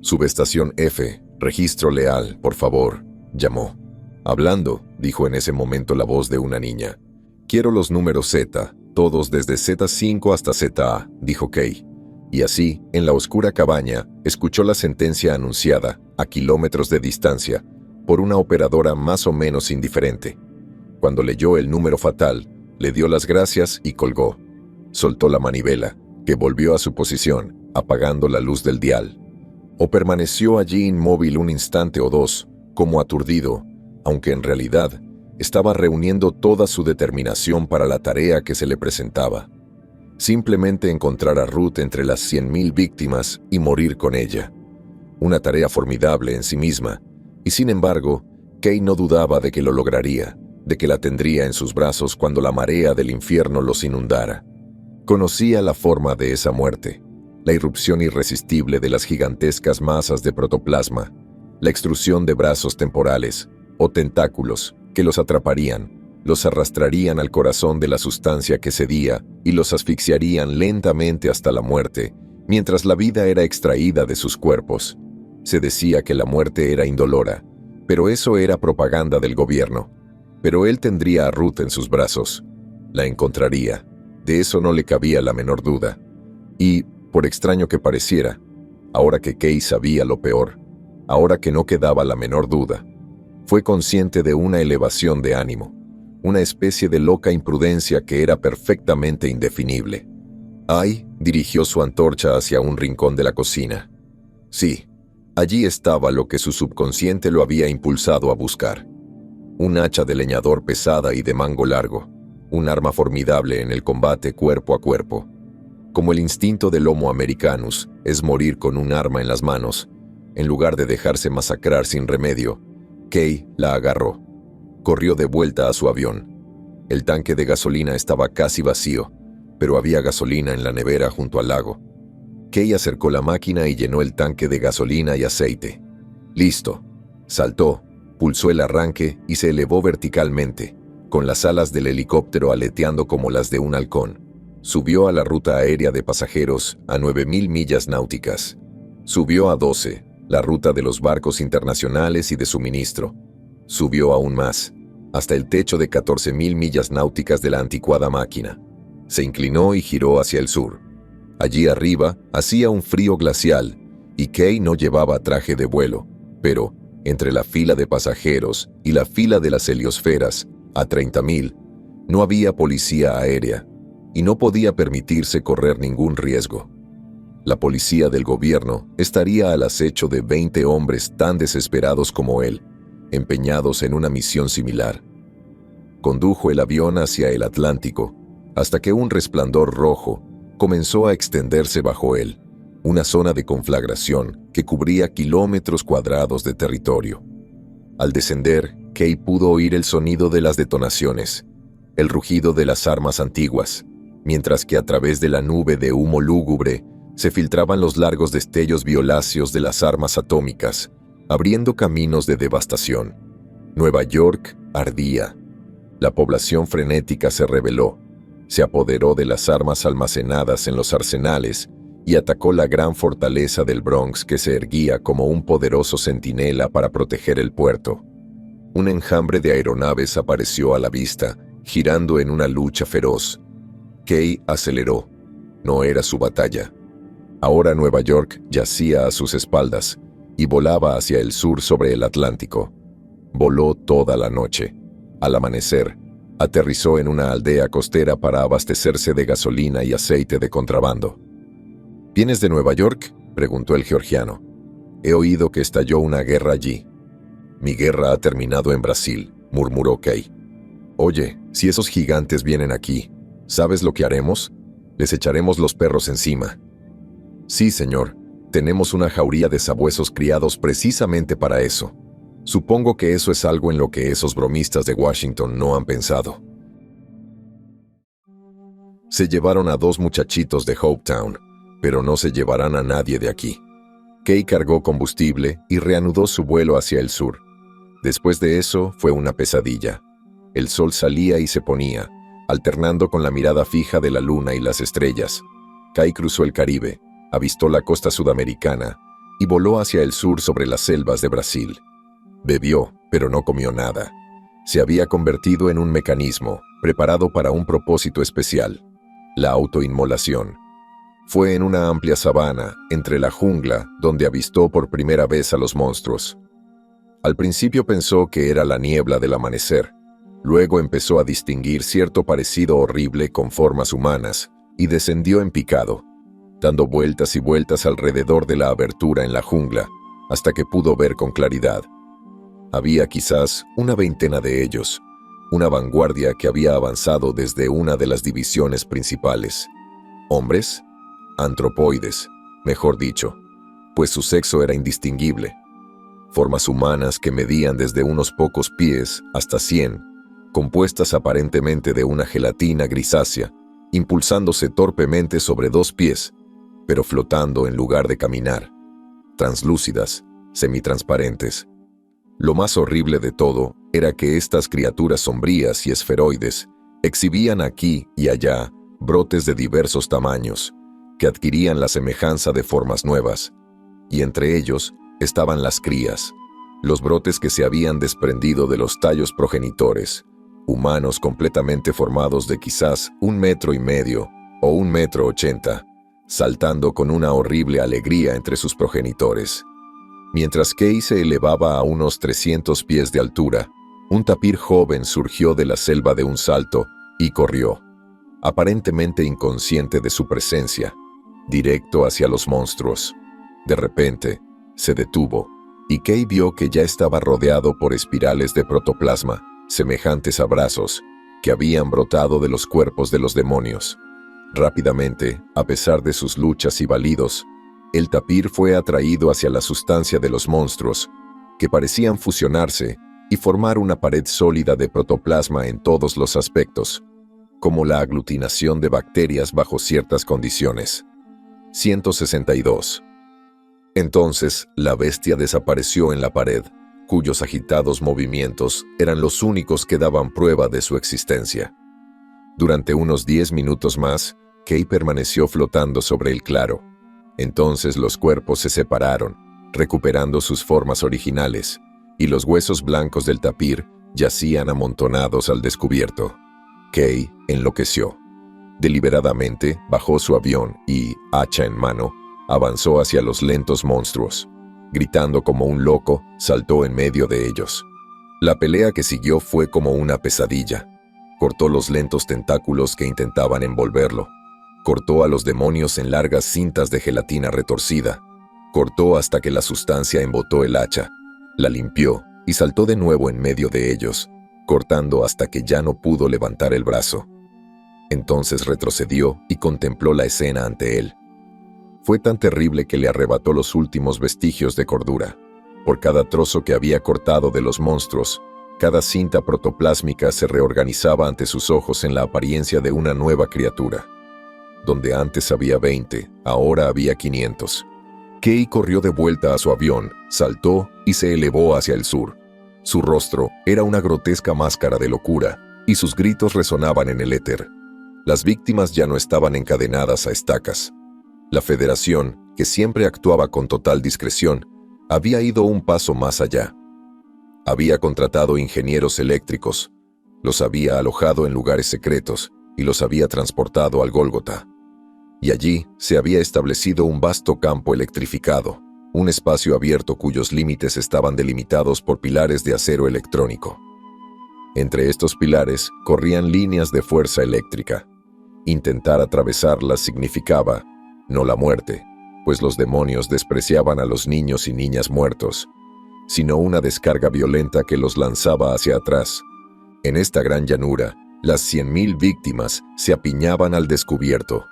«Subestación F, registro leal, por favor», llamó. «Hablando», dijo en ese momento la voz de una niña. «Quiero los números Z, todos desde Z5 hasta ZA», dijo Kay. Y así, en la oscura cabaña, escuchó la sentencia anunciada, a kilómetros de distancia, por una operadora más o menos indiferente. Cuando leyó el número fatal, le dio las gracias y colgó. Soltó la manivela, que volvió a su posición, apagando la luz del dial. O permaneció allí inmóvil un instante o dos, como aturdido, aunque en realidad estaba reuniendo toda su determinación para la tarea que se le presentaba. Simplemente encontrar a Ruth entre las 100,000 víctimas y morir con ella. Una tarea formidable en sí misma, y sin embargo, Kay no dudaba de que lo lograría, de que la tendría en sus brazos cuando la marea del infierno los inundara. Conocía la forma de esa muerte, la irrupción irresistible de las gigantescas masas de protoplasma, la extrusión de brazos temporales o tentáculos que los atraparían, los arrastrarían al corazón de la sustancia que cedía y los asfixiarían lentamente hasta la muerte, mientras la vida era extraída de sus cuerpos. Se decía que la muerte era indolora, pero eso era propaganda del gobierno. Pero él tendría a Ruth en sus brazos. La encontraría. De eso no le cabía la menor duda. Y, por extraño que pareciera, ahora que Kay sabía lo peor, ahora que no quedaba la menor duda, fue consciente de una elevación de ánimo, una especie de loca imprudencia que era perfectamente indefinible. Ay, dirigió su antorcha hacia un rincón de la cocina. Sí, allí estaba lo que su subconsciente lo había impulsado a buscar. Un hacha de leñador pesada y de mango largo, un arma formidable en el combate cuerpo a cuerpo. Como el instinto del Homo americanus es morir con un arma en las manos, en lugar de dejarse masacrar sin remedio, Kay la agarró. Corrió de vuelta a su avión. El tanque de gasolina estaba casi vacío, pero había gasolina en la nevera junto al lago. Kay acercó la máquina y llenó el tanque de gasolina y aceite. Listo. Saltó, Pulsó el arranque y se elevó verticalmente, con las alas del helicóptero aleteando como las de un halcón. Subió a la ruta aérea de pasajeros a 9.000 millas náuticas. Subió a 12, la ruta de los barcos internacionales y de suministro. Subió aún más, hasta el techo de 14.000 millas náuticas de la anticuada máquina. Se inclinó y giró hacia el sur. Allí arriba hacía un frío glacial y Kay no llevaba traje de vuelo, pero entre la fila de pasajeros y la fila de las heliosferas, a 30.000, no había policía aérea y no podía permitirse correr ningún riesgo. La policía del gobierno estaría al acecho de 20 hombres tan desesperados como él, empeñados en una misión similar. Condujo el avión hacia el Atlántico, hasta que un resplandor rojo comenzó a extenderse bajo él, una zona de conflagración que cubría kilómetros cuadrados de territorio. Al descender, Kay pudo oír el sonido de las detonaciones, el rugido de las armas antiguas, mientras que a través de la nube de humo lúgubre se filtraban los largos destellos violáceos de las armas atómicas, abriendo caminos de devastación. Nueva York ardía. La población frenética se rebeló, se apoderó de las armas almacenadas en los arsenales y atacó la gran fortaleza del Bronx que se erguía como un poderoso centinela para proteger el puerto. Un enjambre de aeronaves apareció a la vista, girando en una lucha feroz. Kay aceleró. No era su batalla. Ahora Nueva York yacía a sus espaldas y volaba hacia el sur sobre el Atlántico. Voló toda la noche. Al amanecer, aterrizó en una aldea costera para abastecerse de gasolina y aceite de contrabando. ¿Vienes de Nueva York?, preguntó el georgiano. He oído que estalló una guerra allí. Mi guerra ha terminado en Brasil, murmuró Kay. Oye, si esos gigantes vienen aquí, ¿sabes lo que haremos? Les echaremos los perros encima. Sí, señor, tenemos una jauría de sabuesos criados precisamente para eso. Supongo que eso es algo en lo que esos bromistas de Washington no han pensado. Se llevaron a 2 muchachitos de Hopetown, pero no se llevarán a nadie de aquí. Kay cargó combustible y reanudó su vuelo hacia el sur. Después de eso fue una pesadilla. El sol salía y se ponía, alternando con la mirada fija de la luna y las estrellas. Kay cruzó el Caribe, avistó la costa sudamericana y voló hacia el sur sobre las selvas de Brasil. Bebió, pero no comió nada. Se había convertido en un mecanismo, preparado para un propósito especial: la autoinmolación. Fue en una amplia sabana, entre la jungla, donde avistó por primera vez a los monstruos. Al principio pensó que era la niebla del amanecer. Luego empezó a distinguir cierto parecido horrible con formas humanas, y descendió en picado, dando vueltas y vueltas alrededor de la abertura en la jungla, hasta que pudo ver con claridad. Había quizás una veintena de ellos, una vanguardia que había avanzado desde una de las divisiones principales. ¿Hombres? Antropoides, mejor dicho, pues su sexo era indistinguible. Formas humanas que medían desde unos pocos pies hasta 100, compuestas aparentemente de una gelatina grisácea, impulsándose torpemente sobre 2 pies, pero flotando en lugar de caminar. Translúcidas, semitransparentes. Lo más horrible de todo era que estas criaturas sombrías y esferoides exhibían aquí y allá brotes de diversos tamaños, que adquirían la semejanza de formas nuevas, y entre ellos estaban las crías, los brotes que se habían desprendido de los tallos progenitores, humanos completamente formados de quizás 1,5 metros o 1,80 metros, saltando con una horrible alegría entre sus progenitores. Mientras Kay se elevaba a unos 300 pies de altura, un tapir joven surgió de la selva de un salto y corrió, aparentemente inconsciente de su presencia, directo hacia los monstruos. De repente, se detuvo, y Kay vio que ya estaba rodeado por espirales de protoplasma, semejantes a brazos, que habían brotado de los cuerpos de los demonios. Rápidamente, a pesar de sus luchas y balidos, el tapir fue atraído hacia la sustancia de los monstruos, que parecían fusionarse y formar una pared sólida de protoplasma en todos los aspectos, como la aglutinación de bacterias bajo ciertas condiciones. 162. Entonces, la bestia desapareció en la pared, cuyos agitados movimientos eran los únicos que daban prueba de su existencia. Durante unos 10 minutos más, Kay permaneció flotando sobre el claro. Entonces los cuerpos se separaron, recuperando sus formas originales, y los huesos blancos del tapir yacían amontonados al descubierto. Kay enloqueció. Deliberadamente bajó su avión y, hacha en mano, avanzó hacia los lentos monstruos. Gritando como un loco, saltó en medio de ellos. La pelea que siguió fue como una pesadilla. Cortó los lentos tentáculos que intentaban envolverlo. Cortó a los demonios en largas cintas de gelatina retorcida. Cortó hasta que la sustancia embotó el hacha. La limpió y saltó de nuevo en medio de ellos, cortando hasta que ya no pudo levantar el brazo. Entonces retrocedió y contempló la escena ante él. Fue tan terrible que le arrebató los últimos vestigios de cordura. Por cada trozo que había cortado de los monstruos, cada cinta protoplásmica se reorganizaba ante sus ojos en la apariencia de una nueva criatura. Donde antes había 20, ahora había 500. Kay corrió de vuelta a su avión, saltó y se elevó hacia el sur. Su rostro era una grotesca máscara de locura, y sus gritos resonaban en el éter. Las víctimas ya no estaban encadenadas a estacas. La Federación, que siempre actuaba con total discreción, había ido un paso más allá. Había contratado ingenieros eléctricos, los había alojado en lugares secretos y los había transportado al Gólgota. Y allí se había establecido un vasto campo electrificado, un espacio abierto cuyos límites estaban delimitados por pilares de acero electrónico. Entre estos pilares corrían líneas de fuerza eléctrica. Intentar atravesarlas significaba, no la muerte, pues los demonios despreciaban a los niños y niñas muertos, sino una descarga violenta que los lanzaba hacia atrás. En esta gran llanura, las 100.000 víctimas se apiñaban al descubierto.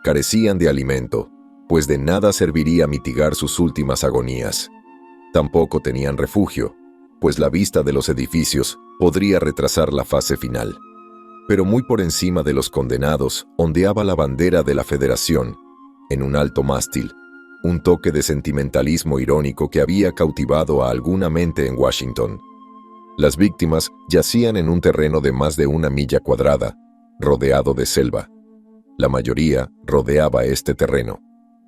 Carecían de alimento, pues de nada serviría mitigar sus últimas agonías. Tampoco tenían refugio, pues la vista de los edificios podría retrasar la fase final. Pero muy por encima de los condenados ondeaba la bandera de la Federación, en un alto mástil, un toque de sentimentalismo irónico que había cautivado a alguna mente en Washington. Las víctimas yacían en un terreno de más de 1 milla cuadrada, rodeado de selva. La mayoría rodeaba este terreno.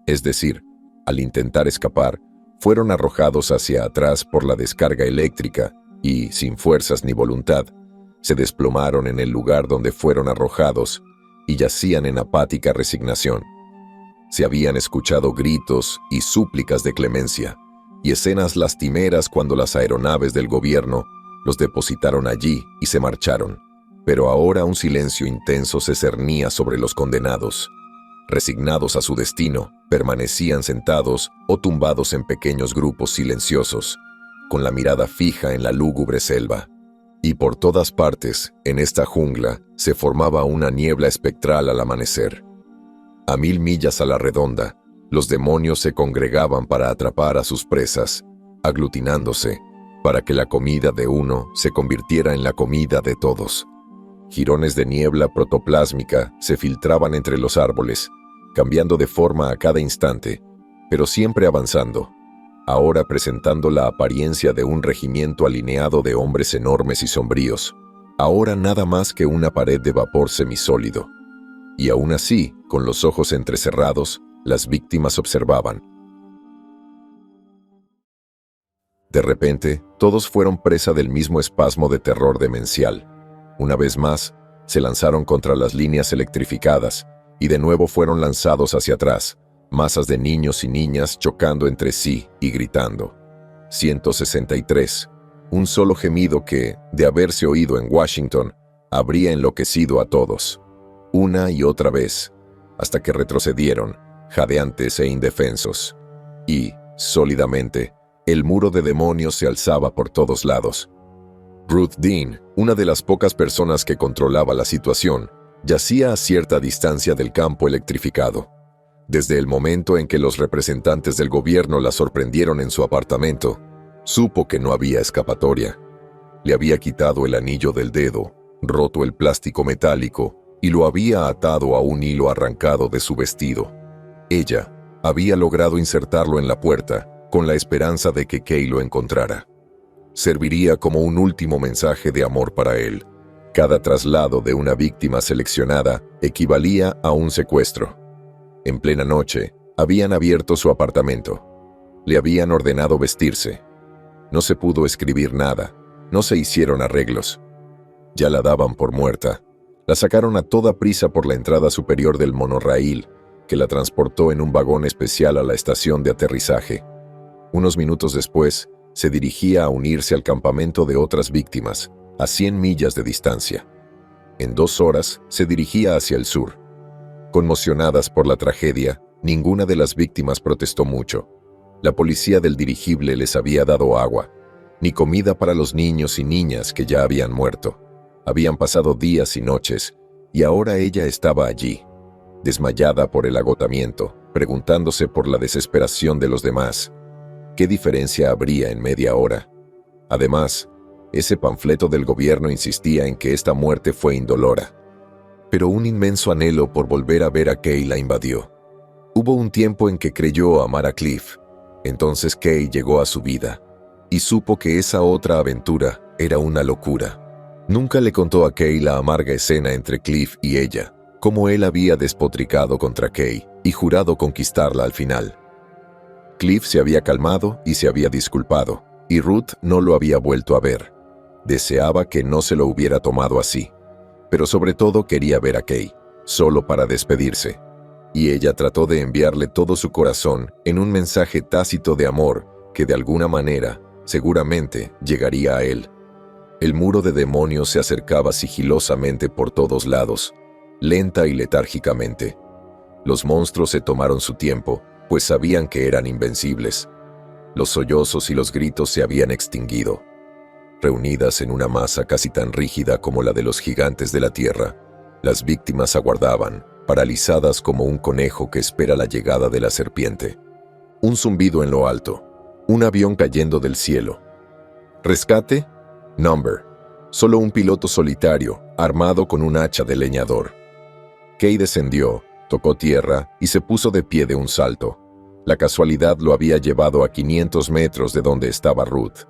Es decir, al intentar escapar, fueron arrojados hacia atrás por la descarga eléctrica y, sin fuerzas ni voluntad, se desplomaron en el lugar donde fueron arrojados y yacían en apática resignación. Se habían escuchado gritos y súplicas de clemencia, y escenas lastimeras cuando las aeronaves del gobierno los depositaron allí y se marcharon. Pero ahora un silencio intenso se cernía sobre los condenados. Resignados a su destino, permanecían sentados o tumbados en pequeños grupos silenciosos, con la mirada fija en la lúgubre selva. Y por todas partes, en esta jungla, se formaba una niebla espectral al amanecer. A 1000 millas a la redonda, los demonios se congregaban para atrapar a sus presas, aglutinándose, para que la comida de uno se convirtiera en la comida de todos. Jirones de niebla protoplásmica se filtraban entre los árboles, cambiando de forma a cada instante, pero siempre avanzando, ahora presentando la apariencia de un regimiento alineado de hombres enormes y sombríos, ahora nada más que una pared de vapor semisólido. Y aún así, con los ojos entrecerrados, las víctimas observaban. De repente, todos fueron presa del mismo espasmo de terror demencial. Una vez más, se lanzaron contra las líneas electrificadas y de nuevo fueron lanzados hacia atrás, masas de niños y niñas chocando entre sí y gritando. 163. Un solo gemido que, de haberse oído en Washington, habría enloquecido a todos. Una y otra vez, hasta que retrocedieron, jadeantes e indefensos. Y, sólidamente, el muro de demonios se alzaba por todos lados. Ruth Dean, una de las pocas personas que controlaba la situación, yacía a cierta distancia del campo electrificado. Desde el momento en que los representantes del gobierno la sorprendieron en su apartamento, supo que no había escapatoria. Le había quitado el anillo del dedo, roto el plástico metálico y lo había atado a un hilo arrancado de su vestido. Ella había logrado insertarlo en la puerta con la esperanza de que Kay lo encontrara. serviría como un último mensaje de amor para él. Cada traslado de una víctima seleccionada equivalía a un secuestro. En plena noche, habían abierto su apartamento. Le habían ordenado vestirse. No se pudo escribir nada. No se hicieron arreglos. Ya la daban por muerta. La sacaron a toda prisa por la entrada superior del monorraíl, que la transportó en un vagón especial a la estación de aterrizaje. Unos minutos después, se dirigía a unirse al campamento de otras víctimas, a 100 millas de distancia. En 2 horas, se dirigía hacia el sur. Conmocionadas por la tragedia, ninguna de las víctimas protestó mucho. La policía del dirigible les había dado agua, ni comida para los niños y niñas que ya habían muerto. Habían pasado días y noches, y ahora ella estaba allí, desmayada por el agotamiento, preguntándose por la desesperación de los demás. ¿Qué diferencia habría en media hora? Además, ese panfleto del gobierno insistía en que esta muerte fue indolora. Pero un inmenso anhelo por volver a ver a Kay la invadió. Hubo un tiempo en que creyó amar a Cliff. Entonces Kay llegó a su vida, y supo que esa otra aventura era una locura. Nunca le contó a Kay la amarga escena entre Cliff y ella, cómo él había despotricado contra Kay y jurado conquistarla al final. Cliff se había calmado y se había disculpado, y Ruth no lo había vuelto a ver. Deseaba que no se lo hubiera tomado así, pero sobre todo quería ver a Kay, solo para despedirse. Y ella trató de enviarle todo su corazón en un mensaje tácito de amor que de alguna manera, seguramente, llegaría a él. El muro de demonios se acercaba sigilosamente por todos lados, lenta y letárgicamente. Los monstruos se tomaron su tiempo, pues sabían que eran invencibles. Los sollozos y los gritos se habían extinguido. Reunidas en una masa casi tan rígida como la de los gigantes de la tierra, las víctimas aguardaban, paralizadas como un conejo que espera la llegada de la serpiente. Un zumbido en lo alto, un avión cayendo del cielo. ¿Rescate? Number. Solo un piloto solitario, armado con un hacha de leñador. Kay descendió, tocó tierra y se puso de pie de un salto. La casualidad lo había llevado a 500 metros de donde estaba Ruth.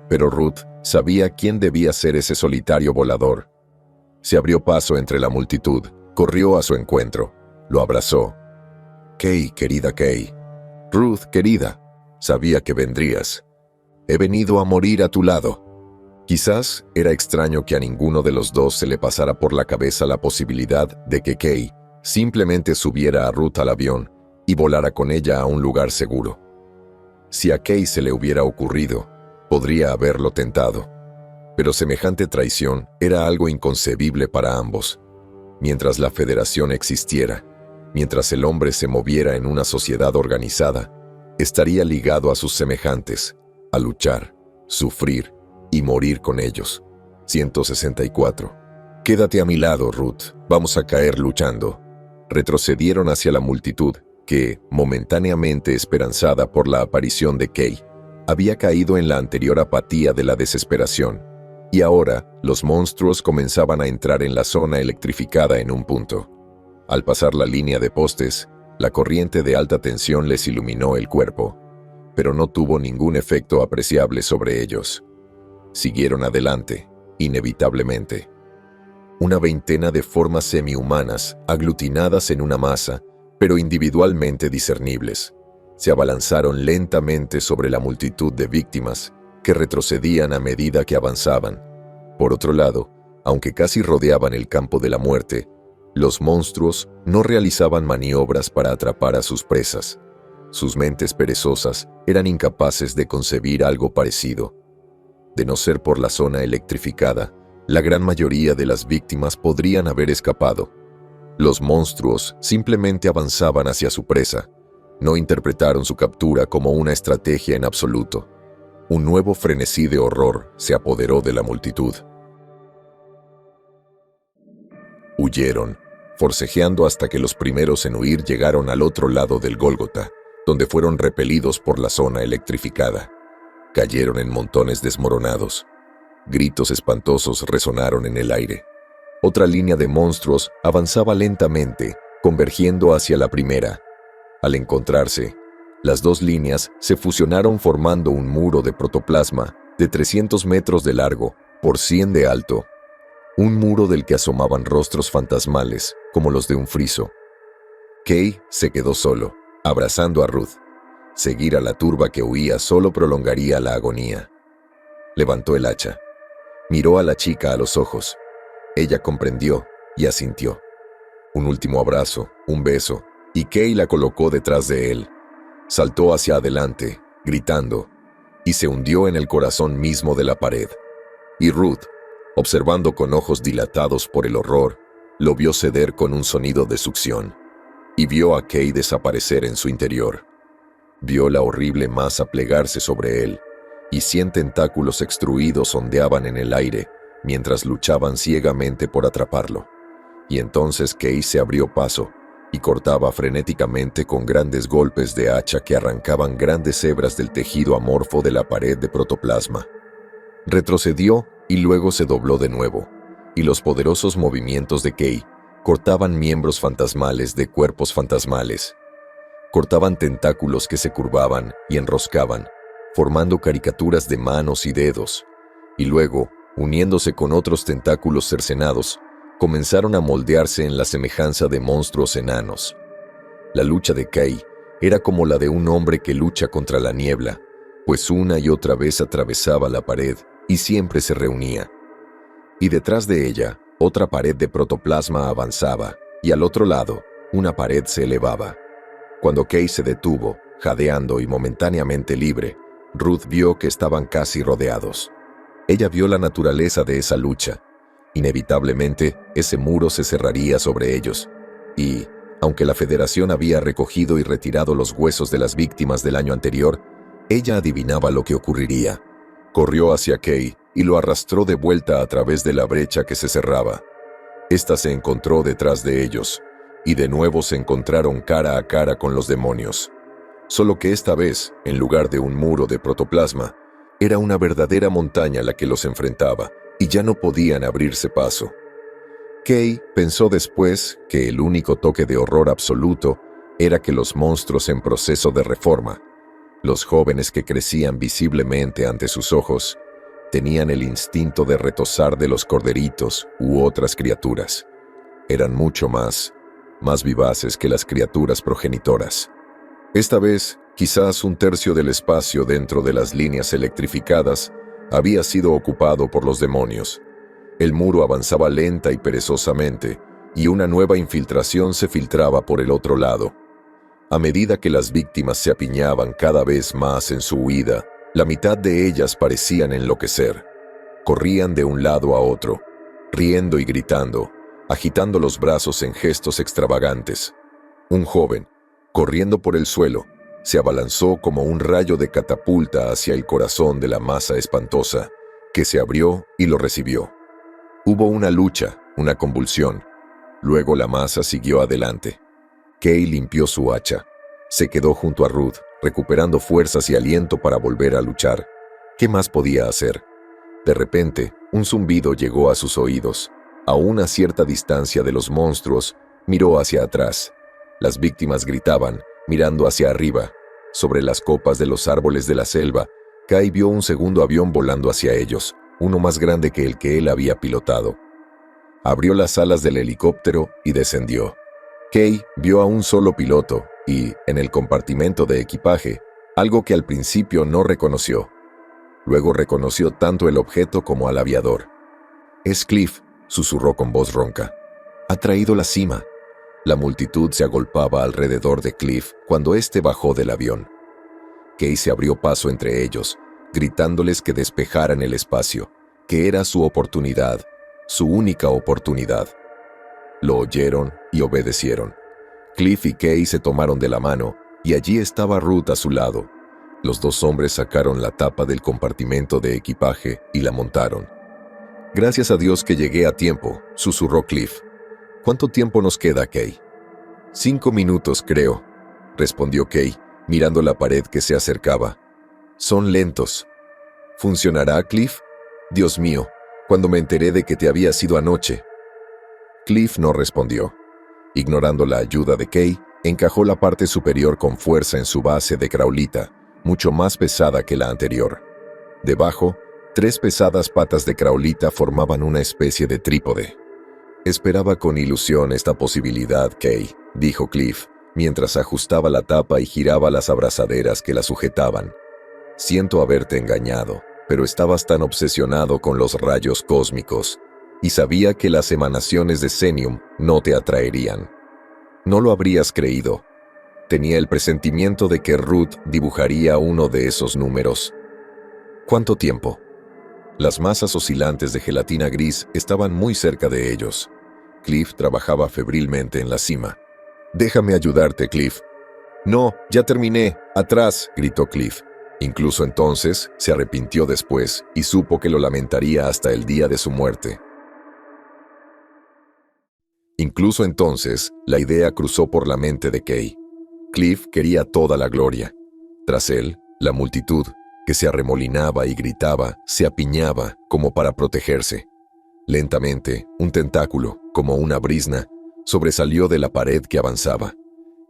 Pero Ruth sabía quién debía ser ese solitario volador. Se abrió paso entre la multitud, corrió a su encuentro, lo abrazó. Kay, querida Kay. Ruth, querida, sabía que vendrías. He venido a morir a tu lado. Quizás era extraño que a ninguno de los dos se le pasara por la cabeza la posibilidad de que Kay simplemente subiera a Ruth al avión y volara con ella a un lugar seguro. Si a Kay se le hubiera ocurrido, podría haberlo tentado. Pero semejante traición era algo inconcebible para ambos. Mientras la Federación existiera, mientras el hombre se moviera en una sociedad organizada, estaría ligado a sus semejantes, a luchar, sufrir y morir con ellos. 164. Quédate a mi lado, Ruth, vamos a caer luchando. Retrocedieron hacia la multitud, que, momentáneamente esperanzada por la aparición de Kay, había caído en la anterior apatía de la desesperación, y ahora los monstruos comenzaban a entrar en la zona electrificada en un punto. Al pasar la línea de postes, la corriente de alta tensión les iluminó el cuerpo, pero no tuvo ningún efecto apreciable sobre ellos. Siguieron adelante, inevitablemente. Una veintena de formas semi-humanas, aglutinadas en una masa, pero individualmente discernibles, se abalanzaron lentamente sobre la multitud de víctimas que retrocedían a medida que avanzaban. Por otro lado, aunque casi rodeaban el campo de la muerte, los monstruos no realizaban maniobras para atrapar a sus presas. Sus mentes perezosas eran incapaces de concebir algo parecido. De no ser por la zona electrificada, la gran mayoría de las víctimas podrían haber escapado. Los monstruos simplemente avanzaban hacia su presa. No interpretaron su captura como una estrategia en absoluto. Un nuevo frenesí de horror se apoderó de la multitud. Huyeron, forcejeando hasta que los primeros en huir llegaron al otro lado del Gólgota, donde fueron repelidos por la zona electrificada. Cayeron en montones desmoronados. Gritos espantosos resonaron en el aire. Otra línea de monstruos avanzaba lentamente, convergiendo hacia la primera. Al encontrarse, las dos líneas se fusionaron formando un muro de protoplasma de 300 metros de largo por 100 de alto. Un muro del que asomaban rostros fantasmales, como los de un friso. Kay se quedó solo, abrazando a Ruth. Seguir a la turba que huía solo prolongaría la agonía. Levantó el hacha. Miró a la chica a los ojos. Ella comprendió y asintió. Un último abrazo, un beso, y Kay la colocó detrás de él. Saltó hacia adelante, gritando, y se hundió en el corazón mismo de la pared. Y Ruth, observando con ojos dilatados por el horror, lo vio ceder con un sonido de succión, y vio a Kay desaparecer en su interior. Vio la horrible masa plegarse sobre él, y 100 tentáculos extruidos ondeaban en el aire mientras luchaban ciegamente por atraparlo. Y entonces Kay se abrió paso y cortaba frenéticamente con grandes golpes de hacha que arrancaban grandes hebras del tejido amorfo de la pared de protoplasma. Retrocedió y luego se dobló de nuevo, y los poderosos movimientos de Kay cortaban miembros fantasmales de cuerpos fantasmales. Cortaban tentáculos que se curvaban y enroscaban, formando caricaturas de manos y dedos, y luego, uniéndose con otros tentáculos cercenados, comenzaron a moldearse en la semejanza de monstruos enanos. La lucha de Kay era como la de un hombre que lucha contra la niebla, pues una y otra vez atravesaba la pared y siempre se reunía. Y detrás de ella, otra pared de protoplasma avanzaba, y al otro lado, una pared se elevaba. Cuando Kay se detuvo, jadeando y momentáneamente libre, Ruth vio que estaban casi rodeados. Ella vio la naturaleza de esa lucha. Inevitablemente, ese muro se cerraría sobre ellos, y, aunque la Federación había recogido y retirado los huesos de las víctimas del año anterior, ella adivinaba lo que ocurriría. Corrió hacia Kay y lo arrastró de vuelta a través de la brecha que se cerraba. Esta se encontró detrás de ellos, y de nuevo se encontraron cara a cara con los demonios. Solo que esta vez, en lugar de un muro de protoplasma, era una verdadera montaña la que los enfrentaba, y ya no podían abrirse paso. Kay pensó después que el único toque de horror absoluto era que los monstruos en proceso de reforma, los jóvenes que crecían visiblemente ante sus ojos, tenían el instinto de retozar de los corderitos u otras criaturas. Eran mucho más vivaces que las criaturas progenitoras. Esta vez, quizás un tercio del espacio dentro de las líneas electrificadas había sido ocupado por los demonios. El muro avanzaba lenta y perezosamente, y una nueva infiltración se filtraba por el otro lado. A medida que las víctimas se apiñaban cada vez más en su huida, la mitad de ellas parecían enloquecer. Corrían de un lado a otro, riendo y gritando, agitando los brazos en gestos extravagantes. Un joven, corriendo por el suelo, se abalanzó como un rayo de catapulta hacia el corazón de la masa espantosa, que se abrió y lo recibió. Hubo una lucha, una convulsión. Luego la masa siguió adelante. Kay limpió su hacha. Se quedó junto a Ruth, recuperando fuerzas y aliento para volver a luchar. ¿Qué más podía hacer? De repente, un zumbido llegó a sus oídos. A una cierta distancia de los monstruos, miró hacia atrás. Las víctimas gritaban, mirando hacia arriba. Sobre las copas de los árboles de la selva, Kay vio un segundo avión volando hacia ellos, uno más grande que el que él había pilotado. Abrió las alas del helicóptero y descendió. Kay vio a un solo piloto y, en el compartimento de equipaje, algo que al principio no reconoció. Luego reconoció tanto el objeto como al aviador. «Es Cliff», susurró con voz ronca. «Ha traído la cima». La multitud se agolpaba alrededor de Cliff cuando éste bajó del avión. Kay se abrió paso entre ellos, gritándoles que despejaran el espacio, que era su oportunidad, su única oportunidad. Lo oyeron y obedecieron. Cliff y Kay se tomaron de la mano, y allí estaba Ruth a su lado. Los dos hombres sacaron la tapa del compartimento de equipaje y la montaron. «Gracias a Dios que llegué a tiempo», susurró Cliff. «¿Cuánto tiempo nos queda, Kay?» 5 minutos, creo», respondió Kay, mirando la pared que se acercaba. «Son lentos». «¿Funcionará, Cliff?» «Dios mío, cuando me enteré de que te habías ido anoche». Cliff no respondió. Ignorando la ayuda de Kay, encajó la parte superior con fuerza en su base de craolita, mucho más pesada que la anterior. Debajo, 3 pesadas patas de craolita formaban una especie de trípode. Esperaba con ilusión esta posibilidad, Kay, dijo Cliff, mientras ajustaba la tapa y giraba las abrazaderas que la sujetaban. Siento haberte engañado, pero estabas tan obsesionado con los rayos cósmicos, y sabía que las emanaciones de Zenium no te atraerían. No lo habrías creído. Tenía el presentimiento de que Ruth dibujaría uno de esos números. ¿Cuánto tiempo? Las masas oscilantes de gelatina gris estaban muy cerca de ellos. Cliff trabajaba febrilmente en la cima. «Déjame ayudarte, Cliff». «No, ya terminé. Atrás», gritó Cliff. Incluso entonces, se arrepintió después y supo que lo lamentaría hasta el día de su muerte. Incluso entonces, la idea cruzó por la mente de Kay. Cliff quería toda la gloria. Tras él, la multitud, que se arremolinaba y gritaba, se apiñaba como para protegerse. Lentamente, un tentáculo, como una brizna, sobresalió de la pared que avanzaba.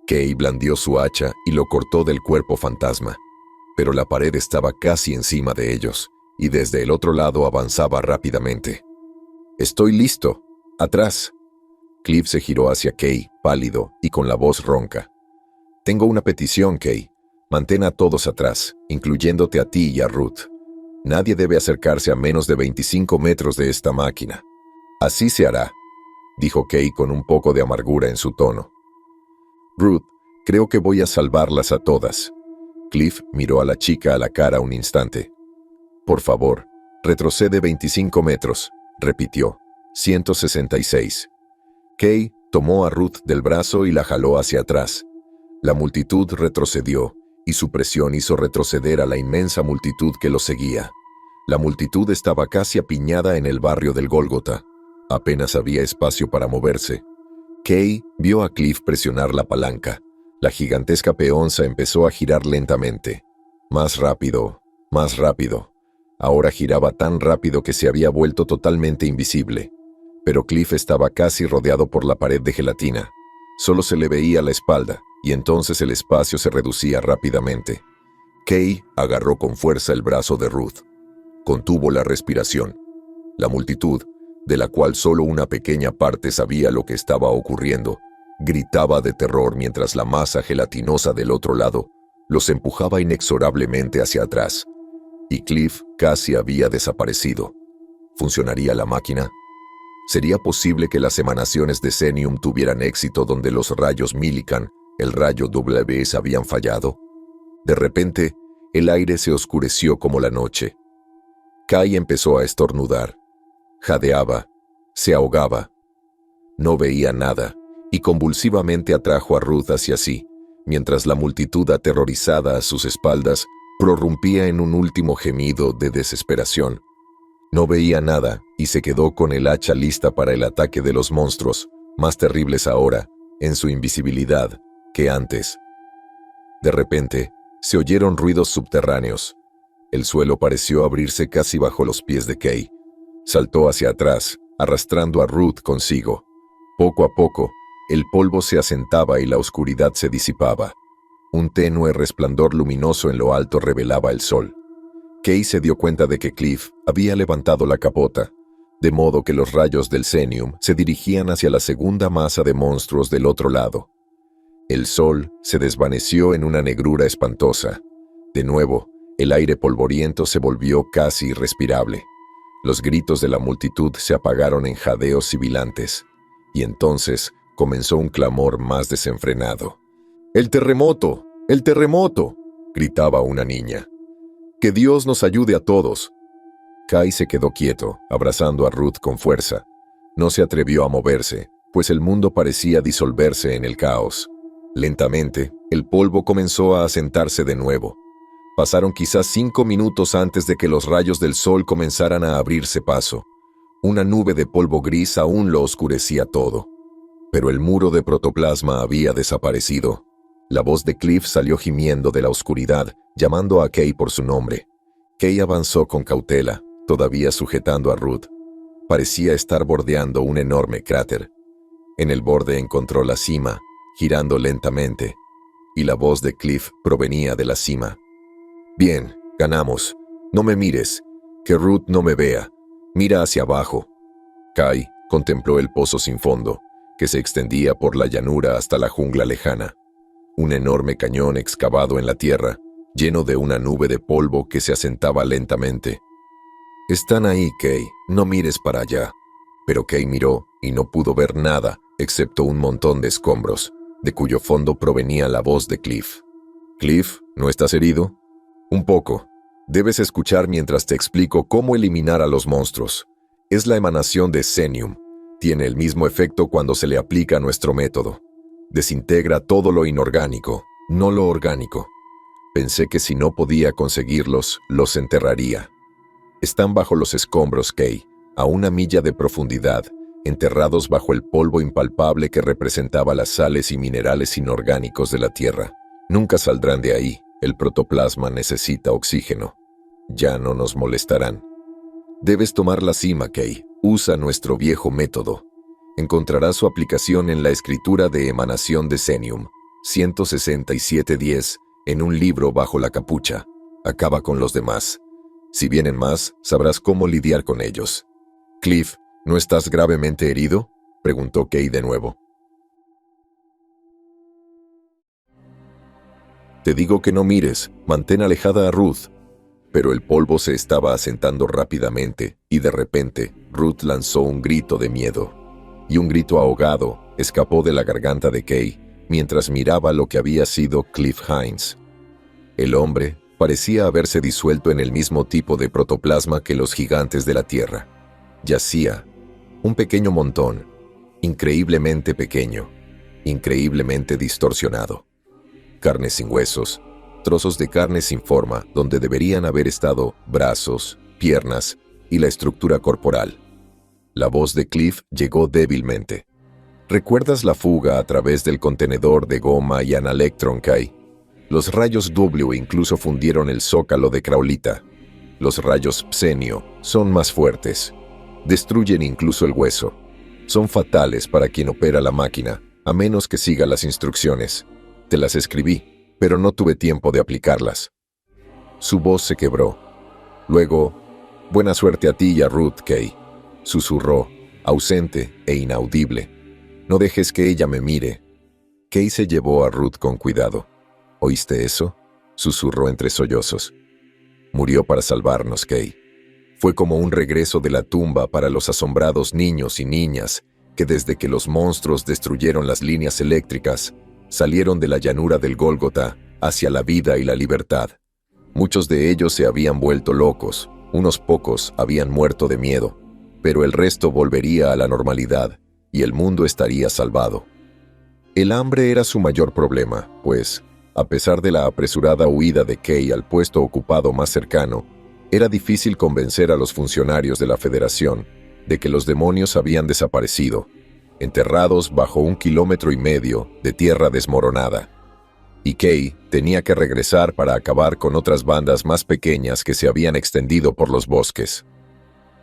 Kay blandió su hacha y lo cortó del cuerpo fantasma. Pero la pared estaba casi encima de ellos, y desde el otro lado avanzaba rápidamente. «Estoy listo. Atrás». Cliff se giró hacia Kay, pálido y con la voz ronca. «Tengo una petición, Kay. Mantén a todos atrás, incluyéndote a ti y a Ruth. Nadie debe acercarse a menos de 25 metros de esta máquina». «Así se hará», dijo Kay con un poco de amargura en su tono. «Ruth, creo que voy a salvarlas a todas». Cliff miró a la chica a la cara un instante. «Por favor, retrocede 25 metros», repitió. 166. Kay tomó a Ruth del brazo y la jaló hacia atrás. La multitud retrocedió, y su presión hizo retroceder a la inmensa multitud que los seguía. La multitud estaba casi apiñada en el barrio del Gólgota. Apenas había espacio para moverse. Kay vio a Cliff presionar la palanca. La gigantesca peonza empezó a girar lentamente. Más rápido, más rápido. Ahora giraba tan rápido que se había vuelto totalmente invisible. Pero Cliff estaba casi rodeado por la pared de gelatina. Solo se le veía la espalda, y entonces el espacio se reducía rápidamente. Kay agarró con fuerza el brazo de Ruth. Contuvo la respiración. La multitud, de la cual solo una pequeña parte sabía lo que estaba ocurriendo, gritaba de terror mientras la masa gelatinosa del otro lado los empujaba inexorablemente hacia atrás. Y Cliff casi había desaparecido. ¿Funcionaría la máquina? ¿Sería posible que las emanaciones de Zenium tuvieran éxito donde los rayos Millikan, el rayo W, habían fallado? De repente, el aire se oscureció como la noche. Kay empezó a estornudar. Jadeaba. Se ahogaba. No veía nada, y convulsivamente atrajo a Ruth hacia sí, mientras la multitud aterrorizada a sus espaldas prorrumpía en un último gemido de desesperación. No veía nada y se quedó con el hacha lista para el ataque de los monstruos, más terribles ahora, en su invisibilidad, que antes. De repente, se oyeron ruidos subterráneos. El suelo pareció abrirse casi bajo los pies de Kay. Saltó hacia atrás, arrastrando a Ruth consigo. Poco a poco, el polvo se asentaba y la oscuridad se disipaba. Un tenue resplandor luminoso en lo alto revelaba el sol. Kay se dio cuenta de que Cliff había levantado la capota, de modo que los rayos del Zenium se dirigían hacia la segunda masa de monstruos del otro lado. El sol se desvaneció en una negrura espantosa. De nuevo, el aire polvoriento se volvió casi irrespirable. Los gritos de la multitud se apagaron en jadeos sibilantes, y entonces comenzó un clamor más desenfrenado. «¡El terremoto! ¡El terremoto!», gritaba una niña. «¡Que Dios nos ayude a todos!». Kay se quedó quieto, abrazando a Ruth con fuerza. No se atrevió a moverse, pues el mundo parecía disolverse en el caos. Lentamente, el polvo comenzó a asentarse de nuevo. Pasaron quizás 5 minutos antes de que los rayos del sol comenzaran a abrirse paso. Una nube de polvo gris aún lo oscurecía todo. Pero el muro de protoplasma había desaparecido. La voz de Cliff salió gimiendo de la oscuridad, llamando a Kay por su nombre. Kay avanzó con cautela, todavía sujetando a Ruth. Parecía estar bordeando un enorme cráter. En el borde encontró la cima, girando lentamente, y la voz de Cliff provenía de la cima. «Bien, ganamos. No me mires, que Ruth no me vea. Mira hacia abajo. Kay contempló el pozo sin fondo, que se extendía por la llanura hasta la jungla lejana. Un enorme cañón excavado en la tierra, lleno de una nube de polvo que se asentaba lentamente. «Están ahí, Kay, no mires para allá». Pero Kay miró y no pudo ver nada excepto un montón de escombros, de cuyo fondo provenía la voz de Cliff. «Cliff, ¿no estás herido?» «Un poco. Debes escuchar mientras te explico cómo eliminar a los monstruos. Es la emanación de Zenium. Tiene el mismo efecto cuando se le aplica a nuestro método. Desintegra todo lo inorgánico, no lo orgánico. Pensé que si no podía conseguirlos, los enterraría. Están bajo los escombros, Kay, a 1 milla de profundidad, enterrados bajo el polvo impalpable que representaba las sales y minerales inorgánicos de la Tierra. Nunca saldrán de ahí. El protoplasma necesita oxígeno. Ya no nos molestarán. Debes tomar la cima, Kay. Usa nuestro viejo método. Encontrarás su aplicación en la escritura de emanación de Zenium, 16710, en un libro bajo la capucha. Acaba con los demás. Si vienen más, sabrás cómo lidiar con ellos. Cliff, ¿no estás gravemente herido?, preguntó Kay de nuevo. Te digo que no mires, mantén alejada a Ruth. Pero el polvo se estaba asentando rápidamente, y de repente, Ruth lanzó un grito de miedo. Y un grito ahogado escapó de la garganta de Kay, mientras miraba lo que había sido Cliff Hines. El hombre parecía haberse disuelto en el mismo tipo de protoplasma que los gigantes de la Tierra. Yacía, un pequeño montón, increíblemente pequeño, increíblemente distorsionado. Carne sin huesos, trozos de carne sin forma donde deberían haber estado brazos, piernas y la estructura corporal. La voz de Cliff llegó débilmente. ¿Recuerdas la fuga a través del contenedor de goma y Analectron, Kay? Los rayos W incluso fundieron el zócalo de Kraulita. Los rayos Psenio son más fuertes. Destruyen incluso el hueso. Son fatales para quien opera la máquina, a menos que siga las instrucciones. Te las escribí, pero no tuve tiempo de aplicarlas. Su voz se quebró. Luego, buena suerte a ti y a Ruth, Kay, susurró, ausente e inaudible. No dejes que ella me mire. Kay se llevó a Ruth con cuidado. ¿Oíste eso?, susurró entre sollozos. Murió para salvarnos, Kay. Fue como un regreso de la tumba para los asombrados niños y niñas que desde que los monstruos destruyeron las líneas eléctricas, salieron de la llanura del Gólgota hacia la vida y la libertad. Muchos de ellos se habían vuelto locos, unos pocos habían muerto de miedo, pero el resto volvería a la normalidad y el mundo estaría salvado. El hambre era su mayor problema, pues, a pesar de la apresurada huida de Kay al puesto ocupado más cercano, era difícil convencer a los funcionarios de la Federación de que los demonios habían desaparecido, enterrados bajo 1,5 kilómetros de tierra desmoronada. Y Kay tenía que regresar para acabar con otras bandas más pequeñas que se habían extendido por los bosques.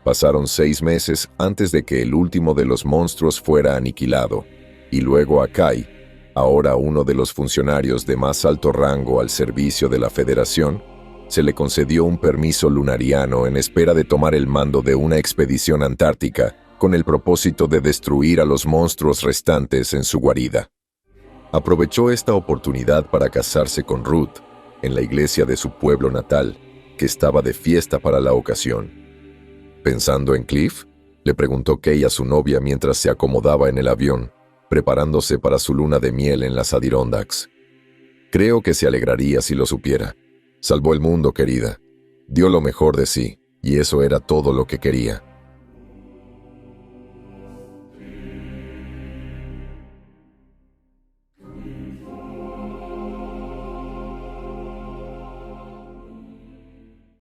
Pasaron 6 meses antes de que el último de los monstruos fuera aniquilado, y luego a Kay, ahora uno de los funcionarios de más alto rango al servicio de la Federación, se le concedió un permiso lunariano en espera de tomar el mando de una expedición antártica con el propósito de destruir a los monstruos restantes en su guarida. Aprovechó esta oportunidad para casarse con Ruth en la iglesia de su pueblo natal, que estaba de fiesta para la ocasión. ¿Pensando en Cliff?, le preguntó Kay a su novia mientras se acomodaba en el avión, preparándose para su luna de miel en las Adirondacks. Creo que se alegraría si lo supiera. Salvó el mundo, querida. Dio lo mejor de sí, y eso era todo lo que quería.